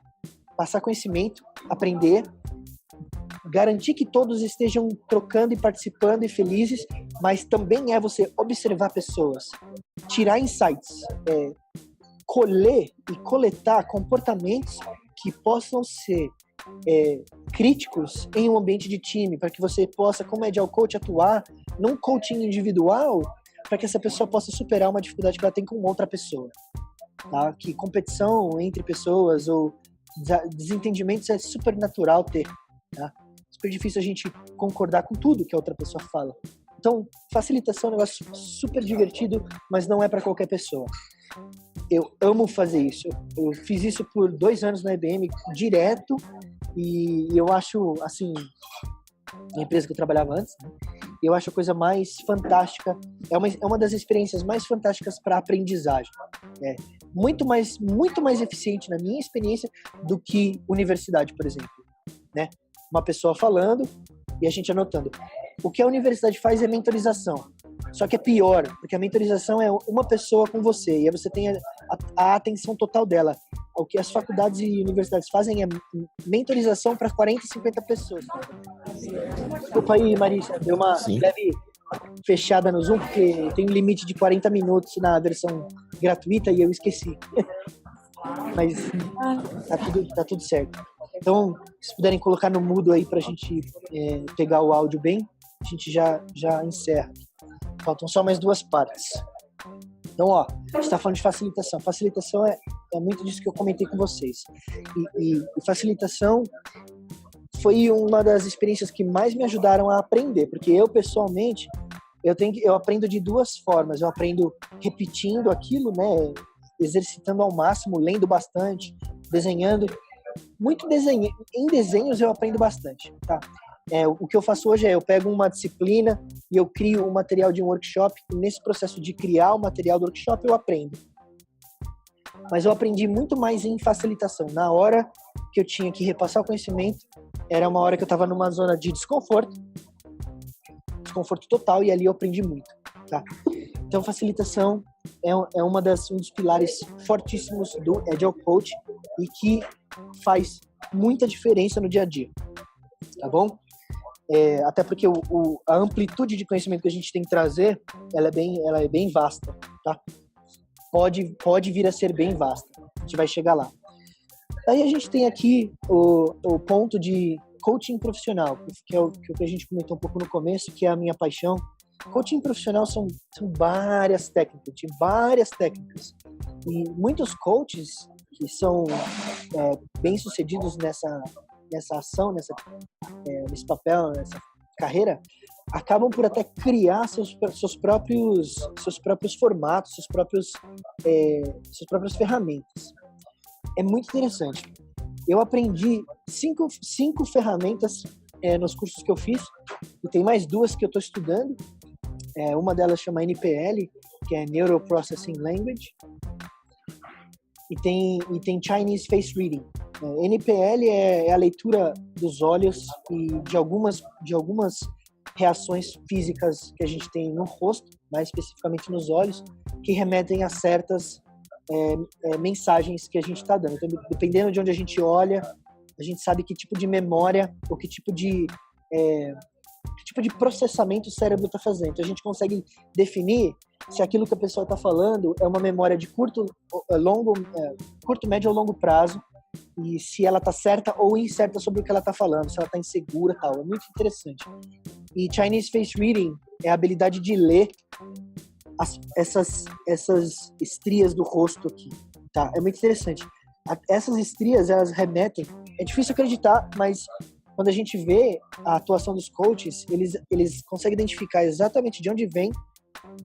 passar conhecimento, aprender, garantir que todos estejam trocando e participando e felizes, mas também é você observar pessoas, tirar insights, colher e coletar comportamentos que possam ser críticos em um ambiente de time, para que você possa, como Agile Coach, atuar num coaching individual para que essa pessoa possa superar uma dificuldade que ela tem com outra pessoa. Tá? Que competição entre pessoas ou desentendimentos é super natural ter. Tá? Super difícil a gente concordar com tudo que a outra pessoa fala. Então, facilitação é um negócio super divertido, mas não é para qualquer pessoa. Eu amo fazer isso. Eu fiz isso por 2 anos na IBM, direto, e eu acho, assim, na empresa que eu trabalhava antes, né? Eu acho a coisa mais fantástica, é uma das experiências mais fantásticas para aprendizagem. É muito mais eficiente na minha experiência do que universidade, por exemplo, né? Uma pessoa falando e a gente anotando. O que a universidade faz é mentorização. Só que é pior, porque a mentorização é uma pessoa com você e aí você tem a atenção total dela. O que as faculdades e universidades fazem é mentorização para 40, 50 pessoas. Desculpa aí, Marisa, deu uma leve fechada no Zoom, porque tem um limite de 40 minutos na versão gratuita e eu esqueci. Mas tá tudo certo. Então, se puderem colocar no mudo aí pra gente pegar o áudio bem, a gente já encerra. Faltam só mais 2 partes. Então, ó, a gente tá falando de facilitação. Facilitação é muito disso que eu comentei com vocês. E facilitação foi uma das experiências que mais me ajudaram a aprender, porque eu, pessoalmente, eu aprendo de 2 formas. Eu aprendo repetindo aquilo, né, exercitando ao máximo, lendo bastante, desenhando. Em desenhos eu aprendo bastante, tá? O que eu faço hoje eu pego uma disciplina e eu crio um material de um workshop, e nesse processo de criar o material do workshop eu aprendo. Mas eu aprendi muito mais em facilitação. Na hora que eu tinha que repassar o conhecimento, era uma hora que eu estava numa zona de desconforto total, e ali eu aprendi muito, tá? Então, facilitação é um dos pilares fortíssimos do Agile Coach e que faz muita diferença no dia a dia, tá bom? Até porque a amplitude de conhecimento que a gente tem que trazer, ela é bem vasta, tá? Pode vir a ser bem vasta. A gente vai chegar lá. Aí a gente tem aqui o ponto de coaching profissional, que é o que a gente comentou um pouco no começo, que é a minha paixão. Coaching profissional são várias técnicas. E muitos coaches que são bem-sucedidos nessa ação, nesse papel, nessa carreira, acabam por até criar seus próprios formatos, suas próprias ferramentas. É muito interessante. Eu aprendi 5 ferramentas nos cursos que eu fiz, e tem mais 2 que eu estou estudando. Uma delas chama NPL, que é Neural Processing Language, e tem Chinese Face Reading. NPL é a leitura dos olhos e de algumas reações físicas que a gente tem no rosto, mais especificamente nos olhos, que remetem a certas mensagens que a gente está dando. Então, dependendo de onde a gente olha, a gente sabe que tipo de memória ou que tipo de processamento o cérebro está fazendo. Então, a gente consegue definir se aquilo que a pessoa está falando é uma memória de curto, médio ou longo prazo, e se ela está certa ou incerta sobre o que ela está falando, se ela está insegura e tal. É muito interessante. E Chinese Face Reading é a habilidade de ler essas estrias do rosto aqui, tá? É muito interessante. Essas estrias, elas remetem... É difícil acreditar, mas quando a gente vê a atuação dos coaches, eles conseguem identificar exatamente de onde vem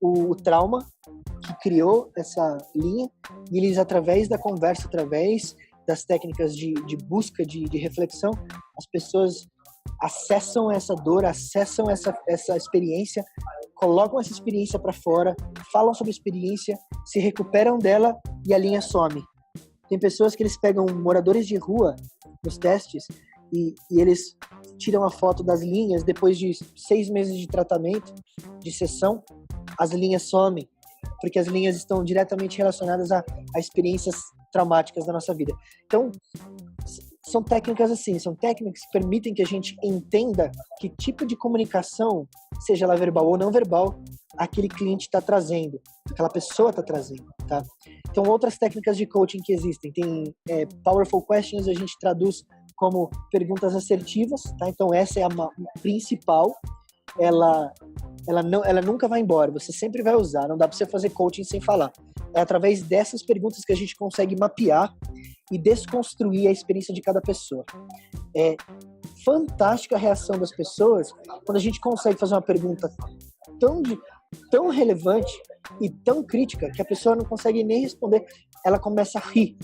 o trauma que criou essa linha, e eles, através da conversa, através das técnicas de busca, de reflexão, as pessoas acessam essa dor, acessam essa experiência, colocam essa experiência para fora, falam sobre a experiência, se recuperam dela e a linha some. Tem pessoas que eles pegam moradores de rua nos testes e eles tiram a foto das linhas depois de 6 meses de tratamento, de sessão, as linhas somem, porque as linhas estão diretamente relacionadas a experiências traumáticas da nossa vida. Então, são técnicas assim, são técnicas que permitem que a gente entenda que tipo de comunicação, seja ela verbal ou não verbal, aquele cliente está trazendo, aquela pessoa está trazendo, tá? Então, outras técnicas de coaching que existem, tem Powerful Questions, a gente traduz como perguntas assertivas, tá? Então, essa é a principal, ela nunca vai embora, você sempre vai usar, não dá para você fazer coaching sem falar. É através dessas perguntas que a gente consegue mapear e desconstruir a experiência de cada pessoa. É fantástica a reação das pessoas quando a gente consegue fazer uma pergunta tão relevante e tão crítica que a pessoa não consegue nem responder, ela começa a rir,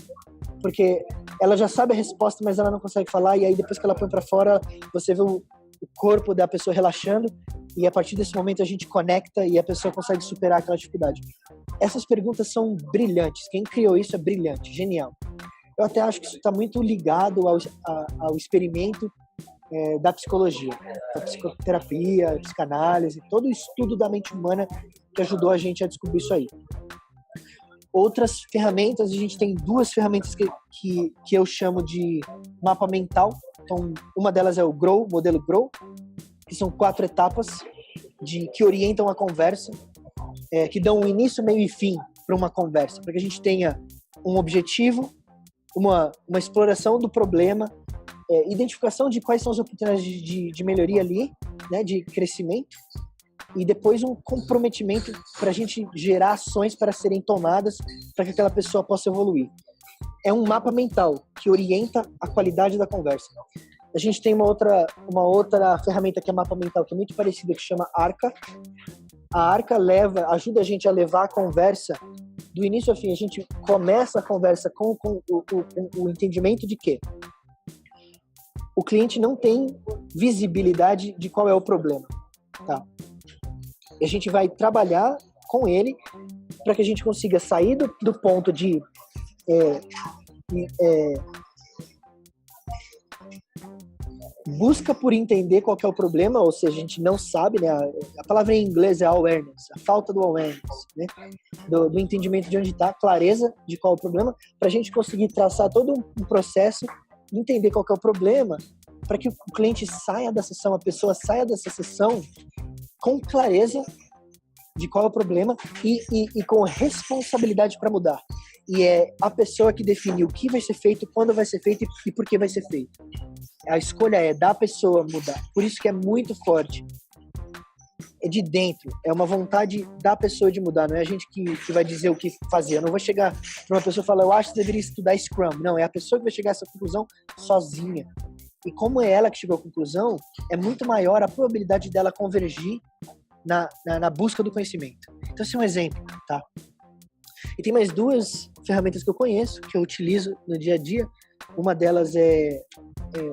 porque ela já sabe a resposta, mas ela não consegue falar, e aí depois que ela põe para fora, você vê o corpo da pessoa relaxando, e a partir desse momento a gente conecta e a pessoa consegue superar aquela dificuldade. Essas perguntas são brilhantes. Quem criou isso é brilhante, genial. Eu até acho que isso está muito ligado ao experimento da psicologia, da psicoterapia, psicanálise, todo o estudo da mente humana que ajudou a gente a descobrir isso aí. Outras ferramentas, a gente tem 2 ferramentas que eu chamo de mapa mental. Então, uma delas é o GROW, modelo GROW, que são 4 etapas que orientam a conversa, que dão um início, meio e fim para uma conversa, para que a gente tenha um objetivo, uma exploração do problema, identificação de quais são as oportunidades de melhoria ali, né, de crescimento, e depois um comprometimento para a gente gerar ações para serem tomadas para que aquela pessoa possa evoluir. É um mapa mental que orienta a qualidade da conversa. A gente tem uma outra ferramenta que é mapa mental, que é muito parecida, que chama ARCA. A ARCA ajuda a gente a levar a conversa do início ao fim. A gente começa a conversa com o entendimento de que o cliente não tem visibilidade de qual é o problema, tá? E a gente vai trabalhar com ele para que a gente consiga sair do ponto de busca por entender qual que é o problema, ou seja, a gente não sabe, né? A palavra em inglês é awareness, a falta do awareness, né? Do entendimento de onde está, clareza de qual é o problema, para a gente conseguir traçar todo um processo, entender qual que é o problema, para que o cliente saia da sessão, a pessoa saia dessa sessão com clareza de qual é o problema e com responsabilidade para mudar. E é a pessoa que define o que vai ser feito, quando vai ser feito e por que vai ser feito. A escolha é da pessoa mudar. Por isso que é muito forte. É de dentro. É uma vontade da pessoa de mudar. Não é a gente que vai dizer o que fazer. Eu não vou chegar para uma pessoa e falar, eu acho que você deveria estudar Scrum. Não, é a pessoa que vai chegar a essa conclusão sozinha. E como é ela que chegou à conclusão, é muito maior a probabilidade dela convergir na busca do conhecimento. Então, esse é um exemplo, tá? E tem mais 2 ferramentas que eu conheço, que eu utilizo no dia a dia. Uma delas é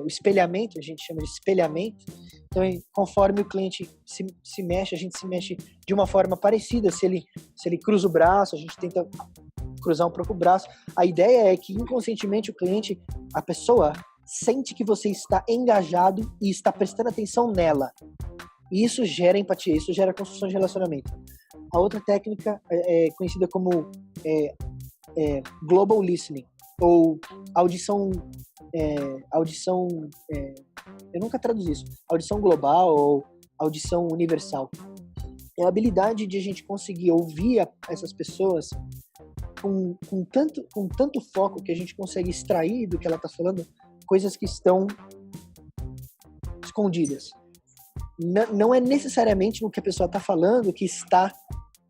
o espelhamento, a gente chama de espelhamento. Então, conforme o cliente se mexe, a gente se mexe de uma forma parecida. Se ele cruza o braço, a gente tenta cruzar um pouco o braço. A ideia é que, inconscientemente, o cliente, a pessoa, sente que você está engajado e está prestando atenção nela. E isso gera empatia, isso gera construção de relacionamento. A outra técnica é conhecida como global listening, ou audição, eu nunca traduzi isso, audição global ou audição universal. É a habilidade de a gente conseguir ouvir essas pessoas com tanto foco que a gente consegue extrair do que ela está falando coisas que estão escondidas. Não é necessariamente no que a pessoa está falando que está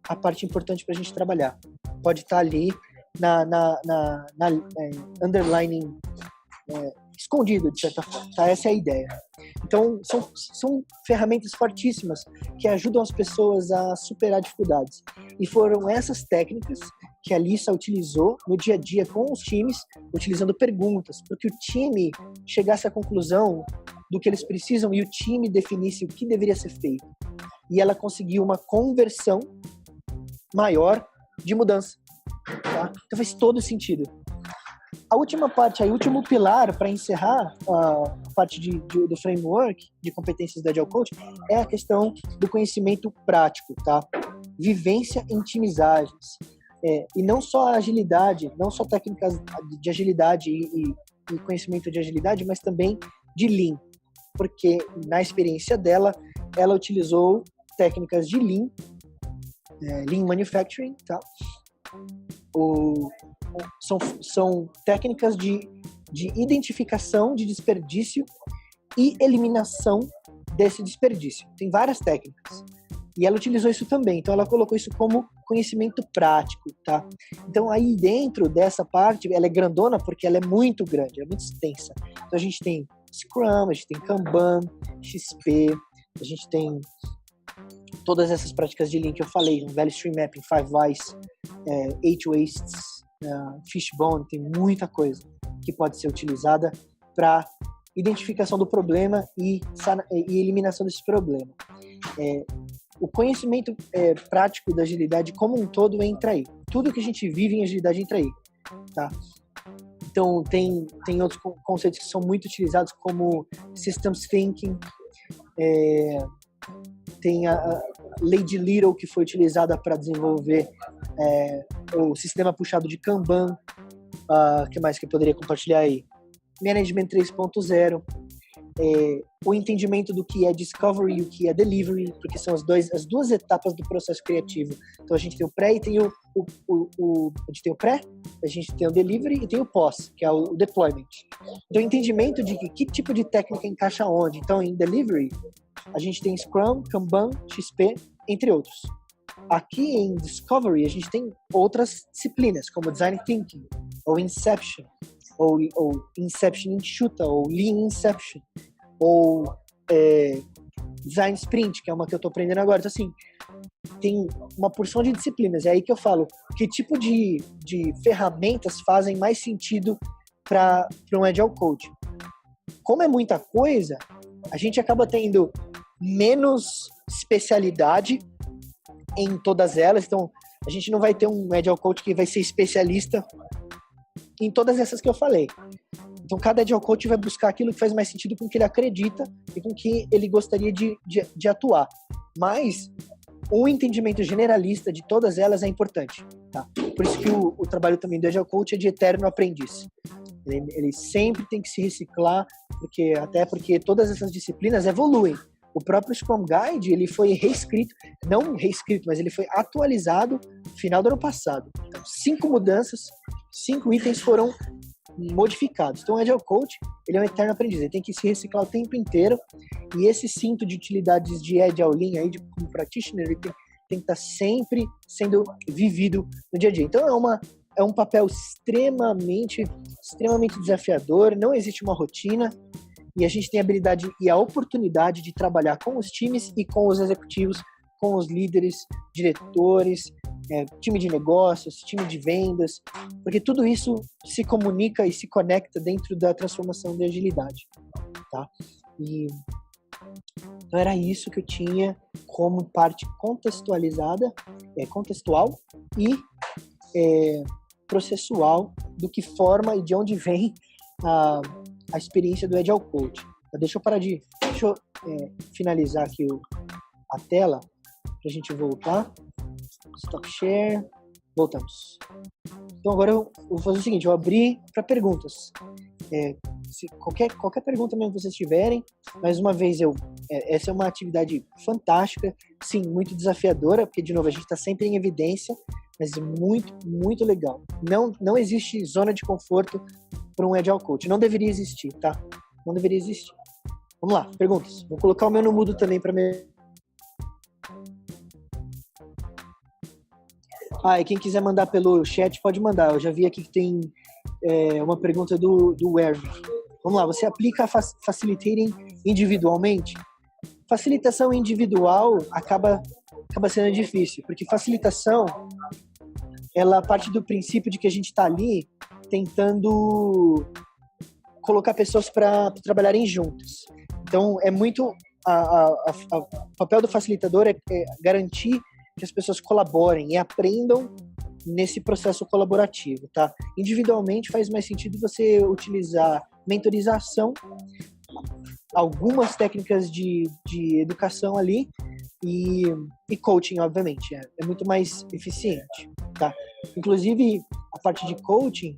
a parte importante para a gente trabalhar. Pode estar ali na underlining, escondido, de certa forma. Tá? Essa é a ideia. Então, são ferramentas fortíssimas que ajudam as pessoas a superar dificuldades. E foram essas técnicas que a Lisa utilizou no dia a dia com os times, utilizando perguntas, para que o time chegasse à conclusão do que eles precisam e o time definisse o que deveria ser feito. E ela conseguiu uma conversão maior de mudança. Tá? Então faz todo sentido. A última parte, o último pilar para encerrar a parte do framework de competências da Agile Coach é a questão do conhecimento prático, tá? Vivência em timizagens. E não só a agilidade, não só técnicas de agilidade e conhecimento de agilidade, mas também de Lean. Porque na experiência dela, ela utilizou técnicas de Lean, Lean Manufacturing, tá? São técnicas de identificação de desperdício e eliminação desse desperdício. Tem várias técnicas. E ela utilizou isso também. Então, ela colocou isso como conhecimento prático, tá? Então, aí dentro dessa parte, ela é grandona porque ela é muito grande, é muito extensa. Então, a gente tem Scrum, a gente tem Kanban, XP, a gente tem todas essas práticas de Lean que eu falei, Value Stream Mapping, 5 Whys, 8 Wastes, Fishbone, tem muita coisa que pode ser utilizada para identificação do problema e eliminação desse problema. O conhecimento prático da agilidade como um todo entra aí. Tudo que a gente vive em agilidade entra aí, tá? Então, tem outros conceitos que são muito utilizados, como Systems Thinking, tem a Lady Little, que foi utilizada para desenvolver o sistema puxado de Kanban. Que mais que eu poderia compartilhar aí? Management 3.0, o entendimento do que é discovery e o que é delivery, porque são as duas etapas do processo criativo. Então a gente tem o pré e tem a gente tem o pré, a gente tem o delivery e tem o pós, que é o deployment. Então o entendimento de que tipo de técnica encaixa onde. Então em delivery a gente tem Scrum, Kanban, XP, entre outros. Aqui em Discovery a gente tem outras disciplinas, como Design Thinking, ou Inception, ou Inception Enxuta, ou Lean Inception, ou Design Sprint, que é uma que eu estou aprendendo agora. Então, assim, tem uma porção de disciplinas. É aí que eu falo que tipo de ferramentas fazem mais sentido para um Agile Coach. Como é muita coisa, a gente acaba tendo menos especialidade em todas elas. Então, a gente não vai ter um Agile Coach que vai ser especialista em todas essas que eu falei. Então, cada Agile Coach vai buscar aquilo que faz mais sentido com o que ele acredita e com o que ele gostaria de atuar. Mas um entendimento generalista de todas elas é importante, tá? Por isso que o trabalho também do Agile Coach é de eterno aprendiz. Ele sempre tem que se reciclar, até porque todas essas disciplinas evoluem. O próprio Scrum Guide, ele foi não reescrito, mas ele foi atualizado no final do ano passado. Então, 5 mudanças, 5 itens foram modificados. Então, o Agile Coach, ele é um eterno aprendiz, ele tem que se reciclar o tempo inteiro, e esse cinto de utilidades de Agile Lean aí, como practitioner, ele tem que estar sempre sendo vivido no dia a dia. Então, é um papel extremamente desafiador, não existe uma rotina, e a gente tem a habilidade e a oportunidade de trabalhar com os times e com os executivos, com os líderes, diretores, time de negócios, time de vendas, porque tudo isso se comunica e se conecta dentro da transformação de agilidade, tá? Então era isso que eu tinha como parte contextual e processual do que forma e de onde vem a experiência do Agile Coach. Deixa eu finalizar aqui a tela para a gente voltar. Stop share. Voltamos. Então agora eu vou fazer o seguinte, eu abri para perguntas. Se qualquer pergunta mesmo que vocês tiverem, mais uma vez, essa é uma atividade fantástica, sim, muito desafiadora, porque, de novo, a gente está sempre em evidência, mas muito, muito legal. Não existe zona de conforto para um Agile Coach. Não deveria existir, tá? Não deveria existir. Vamos lá, perguntas. Vou colocar o meu no mudo também para me... E quem quiser mandar pelo chat, pode mandar. Eu já vi aqui que tem uma pergunta do Erwin. Vamos lá, você aplica Facilitating individualmente? Facilitação individual acaba sendo difícil, porque facilitação, ela parte do princípio de que a gente está ali tentando colocar pessoas para trabalharem juntas. Então, é muito... o papel do facilitador é garantir que as pessoas colaborem e aprendam nesse processo colaborativo, tá? Individualmente faz mais sentido você utilizar mentorização, algumas técnicas de educação ali e coaching, obviamente. É muito mais eficiente, tá? Inclusive, a parte de coaching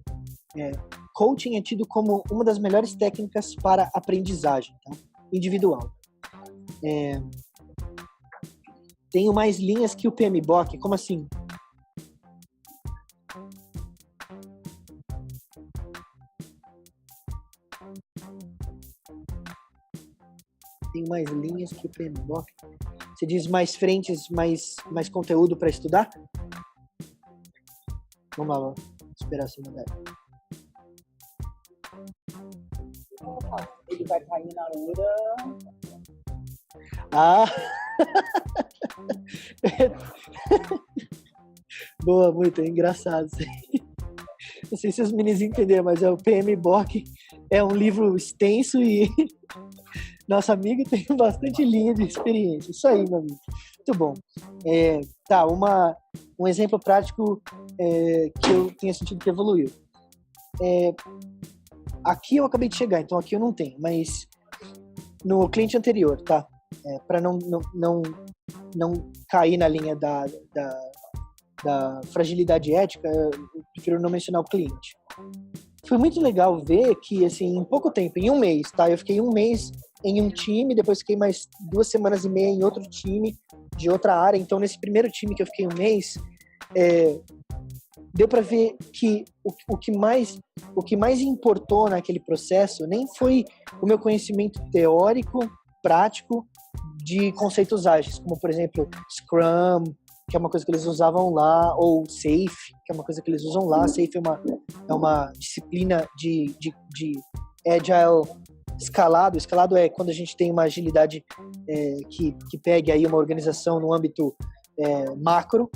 é tido como uma das melhores técnicas para aprendizagem, tá? Individual. Tenho mais linhas que o PMBOK. Como assim? Tenho mais linhas que o PMBOK. Você diz mais frentes, mais conteúdo para estudar? Vamos lá, vamos esperar você mandar. Ele vai cair na hora. Boa, muito engraçado. Não sei se os meninos entenderam, mas o PMBOK é um livro extenso e Nosso amigo tem bastante linha de experiência. Isso aí, meu amigo. Muito bom. Tá, um exemplo prático que eu tenha sentido que evoluiu. Aqui eu acabei de chegar, então aqui eu não tenho, mas no cliente anterior, tá? Para não cair na linha da fragilidade ética, eu prefiro não mencionar o cliente. Foi muito legal ver que, assim, em pouco tempo, em um mês, tá? Eu fiquei um mês em um time, depois fiquei mais 2 semanas e meia em outro time de outra área. Então, nesse primeiro time que eu fiquei um mês, deu para ver que o que mais importou naquele processo nem foi o meu conhecimento teórico, prático, de conceitos ágeis, como, por exemplo, Scrum, que é uma coisa que eles usavam lá, ou SAFe, que é uma coisa que eles usam lá. SAFe é uma disciplina de Agile escalado. Escalado é quando a gente tem uma agilidade que pegue aí uma organização no âmbito macro.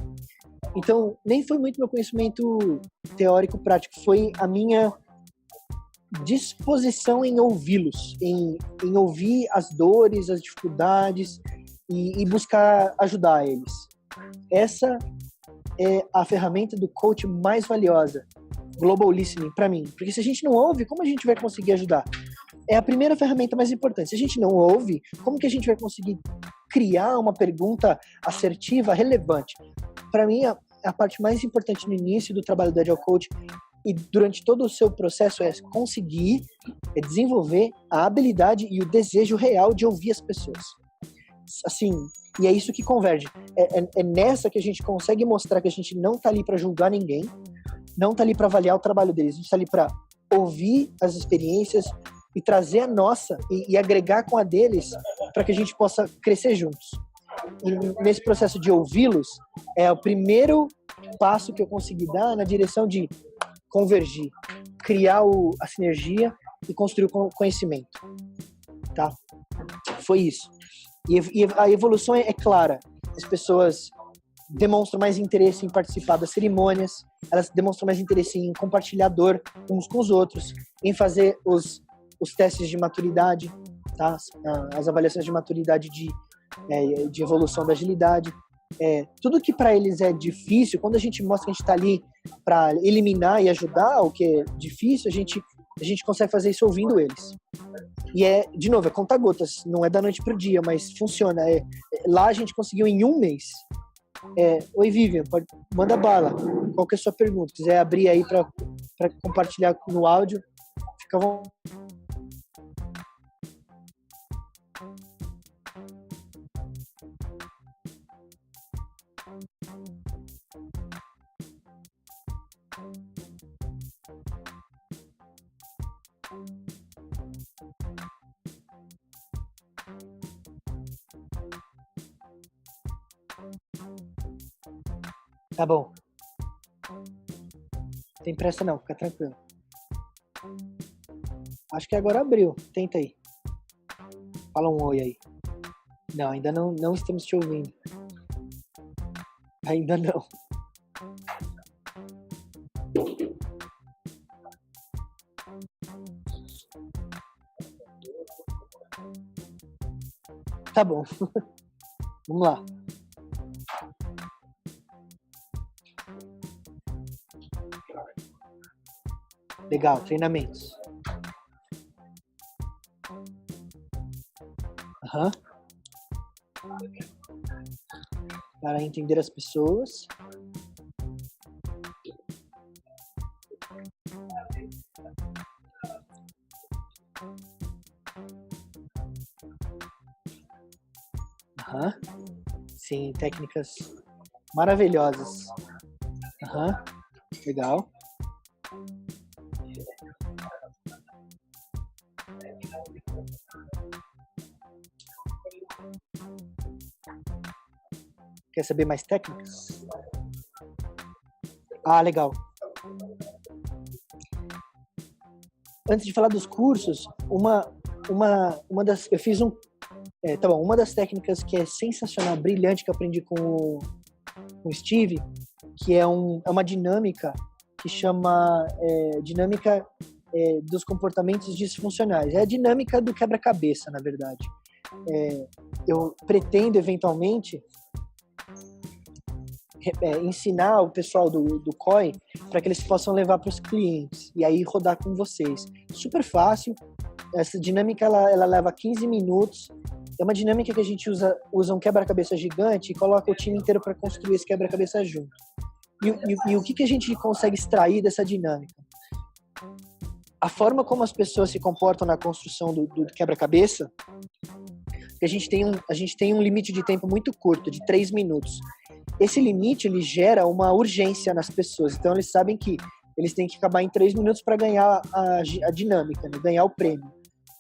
Então, nem foi muito meu conhecimento teórico prático, foi a minha disposição em ouvi-los, em ouvir as dores, as dificuldades e buscar ajudar eles. Essa é a ferramenta do coach mais valiosa, Global Listening, para mim. Porque se a gente não ouve, como a gente vai conseguir ajudar? É a primeira ferramenta mais importante. Se a gente não ouve, como que a gente vai conseguir criar uma pergunta assertiva, relevante? Para mim, a parte mais importante no início do trabalho do Agile Coach e durante todo o seu processo é conseguir desenvolver a habilidade e o desejo real de ouvir as pessoas. Assim, e é isso que converge. É nessa que a gente consegue mostrar que a gente não tá ali para julgar ninguém, não tá ali para avaliar o trabalho deles, a gente tá ali para ouvir as experiências e trazer a nossa e agregar com a deles para que a gente possa crescer juntos. E nesse processo de ouvi-los, é o primeiro passo que eu consegui dar na direção de convergir, criar a sinergia e construir o conhecimento. Tá? Foi isso. E a evolução é clara. As pessoas demonstram mais interesse em participar das cerimônias, elas demonstram mais interesse em compartilhar dor uns com os outros, em fazer os testes de maturidade, tá? As avaliações de maturidade de evolução da agilidade. Tudo que para eles é difícil, quando a gente mostra que a gente está ali para eliminar e ajudar o que é difícil, a gente consegue fazer isso ouvindo eles. E de novo, é conta-gotas, não é da noite pro dia, mas funciona. Lá a gente conseguiu em um mês. Oi, Vivian, manda bala. Qual que é a sua pergunta? Se quiser abrir aí para compartilhar no áudio, fica à vontade. Tá bom. Tem pressa não, fica tranquilo. Acho que agora abriu. Tenta aí. Fala um oi aí. Não, ainda não estamos te ouvindo. Ainda não. Tá bom. Vamos lá. Legal, treinamentos. Para entender as pessoas. Sim, técnicas maravilhosas. Legal. Quer saber mais técnicas? Legal. Antes de falar dos cursos, uma das eu fiz uma das técnicas que é sensacional, brilhante, que eu aprendi com o Steve, que é uma dinâmica que chama dinâmica dos comportamentos disfuncionais. É a dinâmica do quebra-cabeça, na verdade. Eu pretendo, eventualmente, ensinar o pessoal do COI para que eles possam levar para os clientes e aí rodar com vocês. Super fácil. Essa dinâmica ela leva 15 minutos. É uma dinâmica que a gente usa um quebra-cabeça gigante e coloca o time inteiro para construir esse quebra-cabeça junto. E o que a gente consegue extrair dessa dinâmica? A forma como as pessoas se comportam na construção do quebra-cabeça, a gente tem um limite de tempo muito curto, de 3 minutos. Esse limite, ele gera uma urgência nas pessoas. Então, eles sabem que eles têm que acabar em 3 minutos para ganhar a dinâmica, né? Ganhar o prêmio.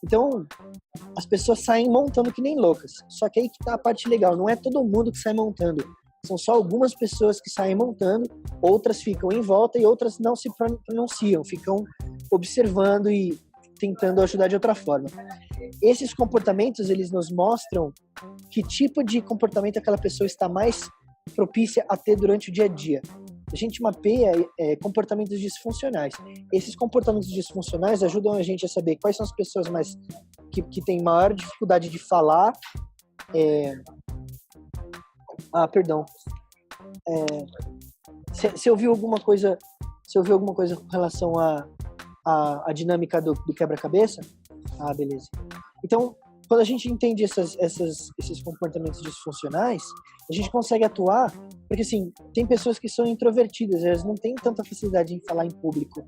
Então, as pessoas saem montando que nem loucas. Só que aí que tá a parte legal. Não é todo mundo que sai montando. São só algumas pessoas que saem montando, outras ficam em volta e outras não se pronunciam, ficam observando e tentando ajudar de outra forma. Esses comportamentos, eles nos mostram que tipo de comportamento aquela pessoa está mais propícia a ter durante o dia a dia. A gente mapeia comportamentos disfuncionais. Esses comportamentos disfuncionais ajudam a gente a saber quais são as pessoas mais que têm maior dificuldade de falar. Você ouviu alguma coisa com relação à dinâmica do quebra-cabeça? Ah, beleza. Então, quando a gente entende esses comportamentos disfuncionais, a gente consegue atuar, porque assim, tem pessoas que são introvertidas, elas não têm tanta facilidade em falar em público,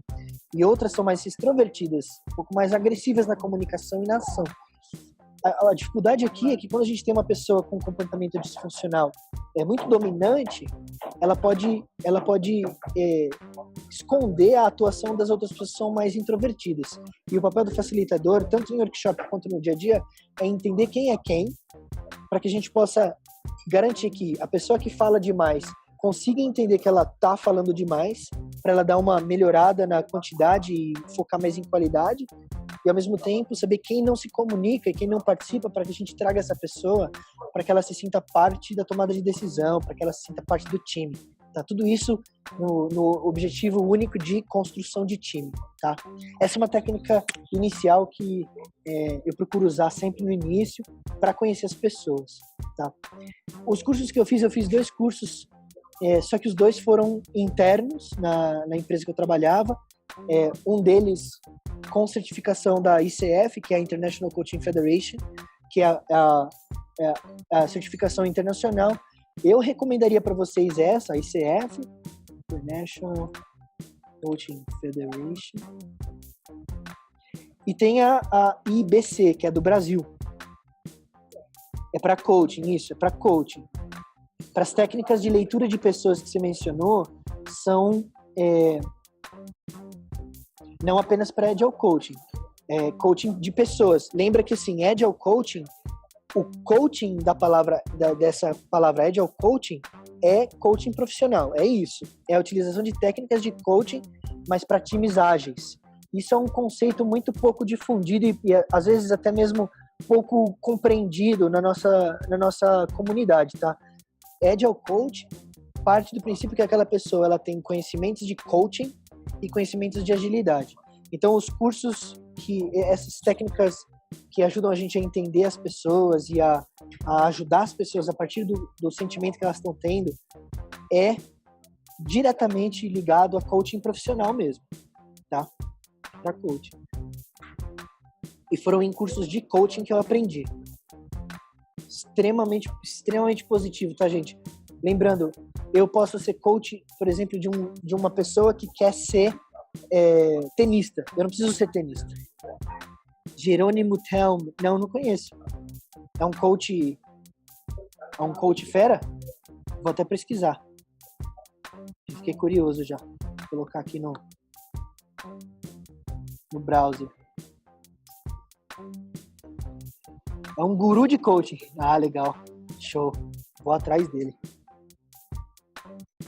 e outras são mais extrovertidas, um pouco mais agressivas na comunicação e na ação. A dificuldade aqui é que quando a gente tem uma pessoa com um comportamento disfuncional muito dominante, ela pode esconder a atuação das outras pessoas que são mais introvertidas. E o papel do facilitador, tanto em workshop quanto no dia a dia, é entender quem é quem, para que a gente possa garantir que a pessoa que fala demais consiga entender que ela está falando demais, para ela dar uma melhorada na quantidade e focar mais em qualidade, e ao mesmo tempo saber quem não se comunica e quem não participa, para que a gente traga essa pessoa para que ela se sinta parte da tomada de decisão, para que ela se sinta parte do time. Tá? Tudo isso no objetivo único de construção de time. Tá? Essa é uma técnica inicial que eu procuro usar sempre no início para conhecer as pessoas. Tá? Os cursos que eu fiz 2 cursos, só que os 2 foram internos na empresa que eu trabalhava. Um deles com certificação da ICF, que é a International Coaching Federation, que é a certificação internacional. Eu recomendaria para vocês essa, a ICF, International Coaching Federation. E tem a IBC, que é do Brasil. É para coaching, isso, é para coaching. Para as técnicas de leitura de pessoas que você mencionou, são não apenas para Agile Coaching, coaching de pessoas. Lembra que, assim, Agile Coaching, o coaching dessa palavra Agile Coaching é coaching profissional, é isso. É a utilização de técnicas de coaching, mas para times ágeis. Isso é um conceito muito pouco difundido e às vezes até mesmo pouco compreendido na nossa comunidade, tá? Agile Coach parte do princípio que aquela pessoa ela tem conhecimentos de coaching e conhecimentos de agilidade. Então, os cursos essas técnicas que ajudam a gente a entender as pessoas e a ajudar as pessoas a partir do sentimento que elas estão tendo, é diretamente ligado a coaching profissional mesmo, tá? Para coaching. E foram em cursos de coaching que eu aprendi. Extremamente positivo, tá, gente? Lembrando, eu posso ser coach, por exemplo, de uma pessoa que quer ser tenista. Eu não preciso ser tenista. Jerônimo Telm, não conheço. É um coach fera? Vou até pesquisar. Fiquei curioso já. Vou colocar aqui no browser. É um guru de coaching. Ah, legal. Show. Vou atrás dele.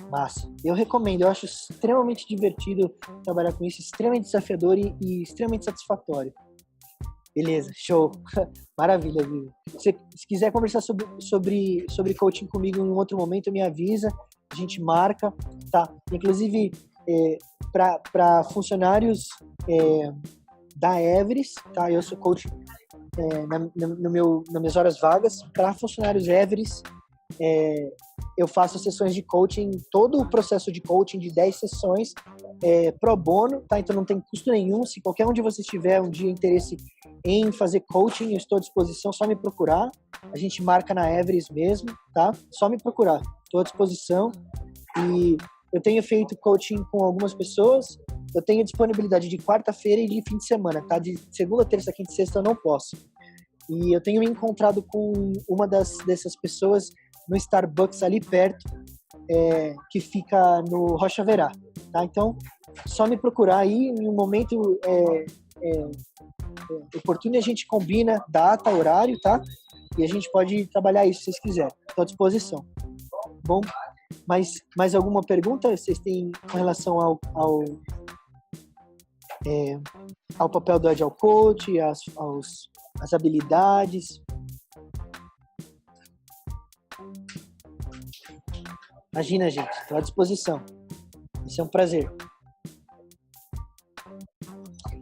Massa. Eu recomendo. Eu acho extremamente divertido trabalhar com isso, extremamente desafiador e extremamente satisfatório. Beleza, show. Maravilha, Vivi. Se quiser conversar sobre coaching comigo em um outro momento, me avisa. A gente marca, tá? Inclusive, para funcionários da Everest, tá? Eu sou coach nas minhas horas vagas. Para funcionários Everest, eu faço sessões de coaching, todo o processo de coaching de 10 sessões pro bono, tá? Então não tem custo nenhum. Se qualquer um de vocês tiver um dia interesse em fazer coaching, eu estou à disposição, só me procurar. A gente marca na Everest mesmo, tá? Só me procurar, estou à disposição. E eu tenho feito coaching com algumas pessoas. Eu tenho disponibilidade de quarta-feira e de fim de semana, tá? De segunda, terça, quinta e sexta eu não posso. E eu tenho me encontrado com uma dessas pessoas no Starbucks ali perto, que fica no Rocha Verá, tá? Então, só me procurar aí, em um momento oportuno, a gente combina data, horário, tá? E a gente pode trabalhar isso se vocês quiserem. Estou à disposição. Bom, mais alguma pergunta vocês têm com relação ao papel do Agile Coach, as habilidades? Imagina, gente, estou à disposição. Isso é um prazer.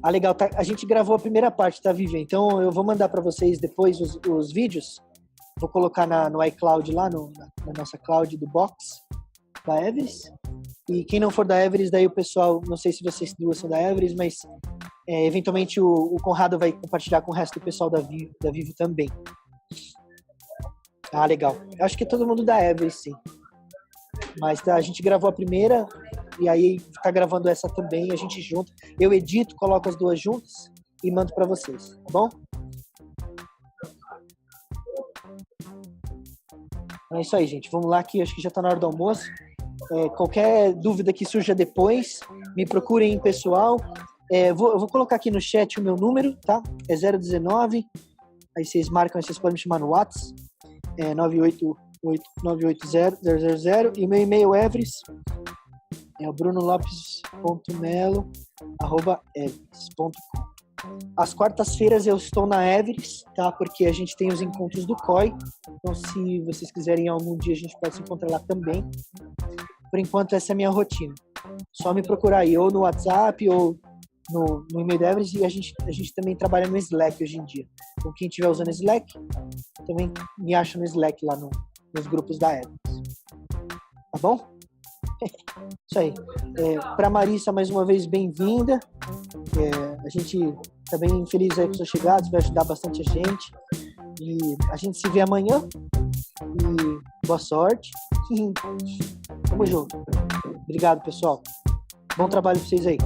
Legal, tá? A gente gravou a primeira parte, tá, Vivian? Então eu vou mandar para vocês depois os vídeos. Vou colocar no iCloud lá, na nossa cloud do Box da Everest. E quem não for da Everest, daí o pessoal, não sei se vocês duas são da Everest, mas eventualmente o Conrado vai compartilhar com o resto do pessoal da Vivo também. Legal. Eu acho que é todo mundo da Everest, sim. Mas a gente gravou a primeira e aí tá gravando essa também, a gente junta. Eu edito, coloco as duas juntas e mando para vocês, tá bom? É isso aí, gente. Vamos lá que acho que já tá na hora do almoço. Qualquer dúvida que surja depois, me procurem pessoal. Eu vou colocar aqui no chat o meu número, tá? É 019. Aí vocês marcam, vocês podem me chamar no WhatsApp. 980-000. E meu e-mail Everest é o brunolopes.melo@everest.com. Às quartas-feiras eu estou na Everest, tá? Porque a gente tem os encontros do COI. Então, se vocês quiserem, algum dia a gente pode se encontrar lá também. Por enquanto, essa é a minha rotina. Só me procurar aí, ou no WhatsApp, ou no e-mail da Everest. E a gente também trabalha no Slack hoje em dia. Então, quem estiver usando Slack, também me acha no Slack lá nos grupos da Everest. Tá bom? Isso aí. Para Marissa, mais uma vez, bem-vinda. A gente está bem feliz aí com seus chegados, vai ajudar bastante a gente. E a gente se vê amanhã. E boa sorte. Tamo junto. Obrigado, pessoal. Bom trabalho para vocês aí.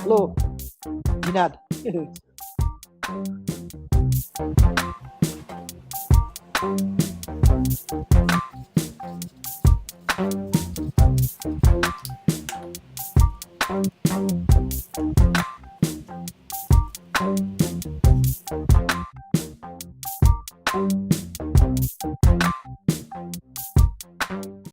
Alô? De nada.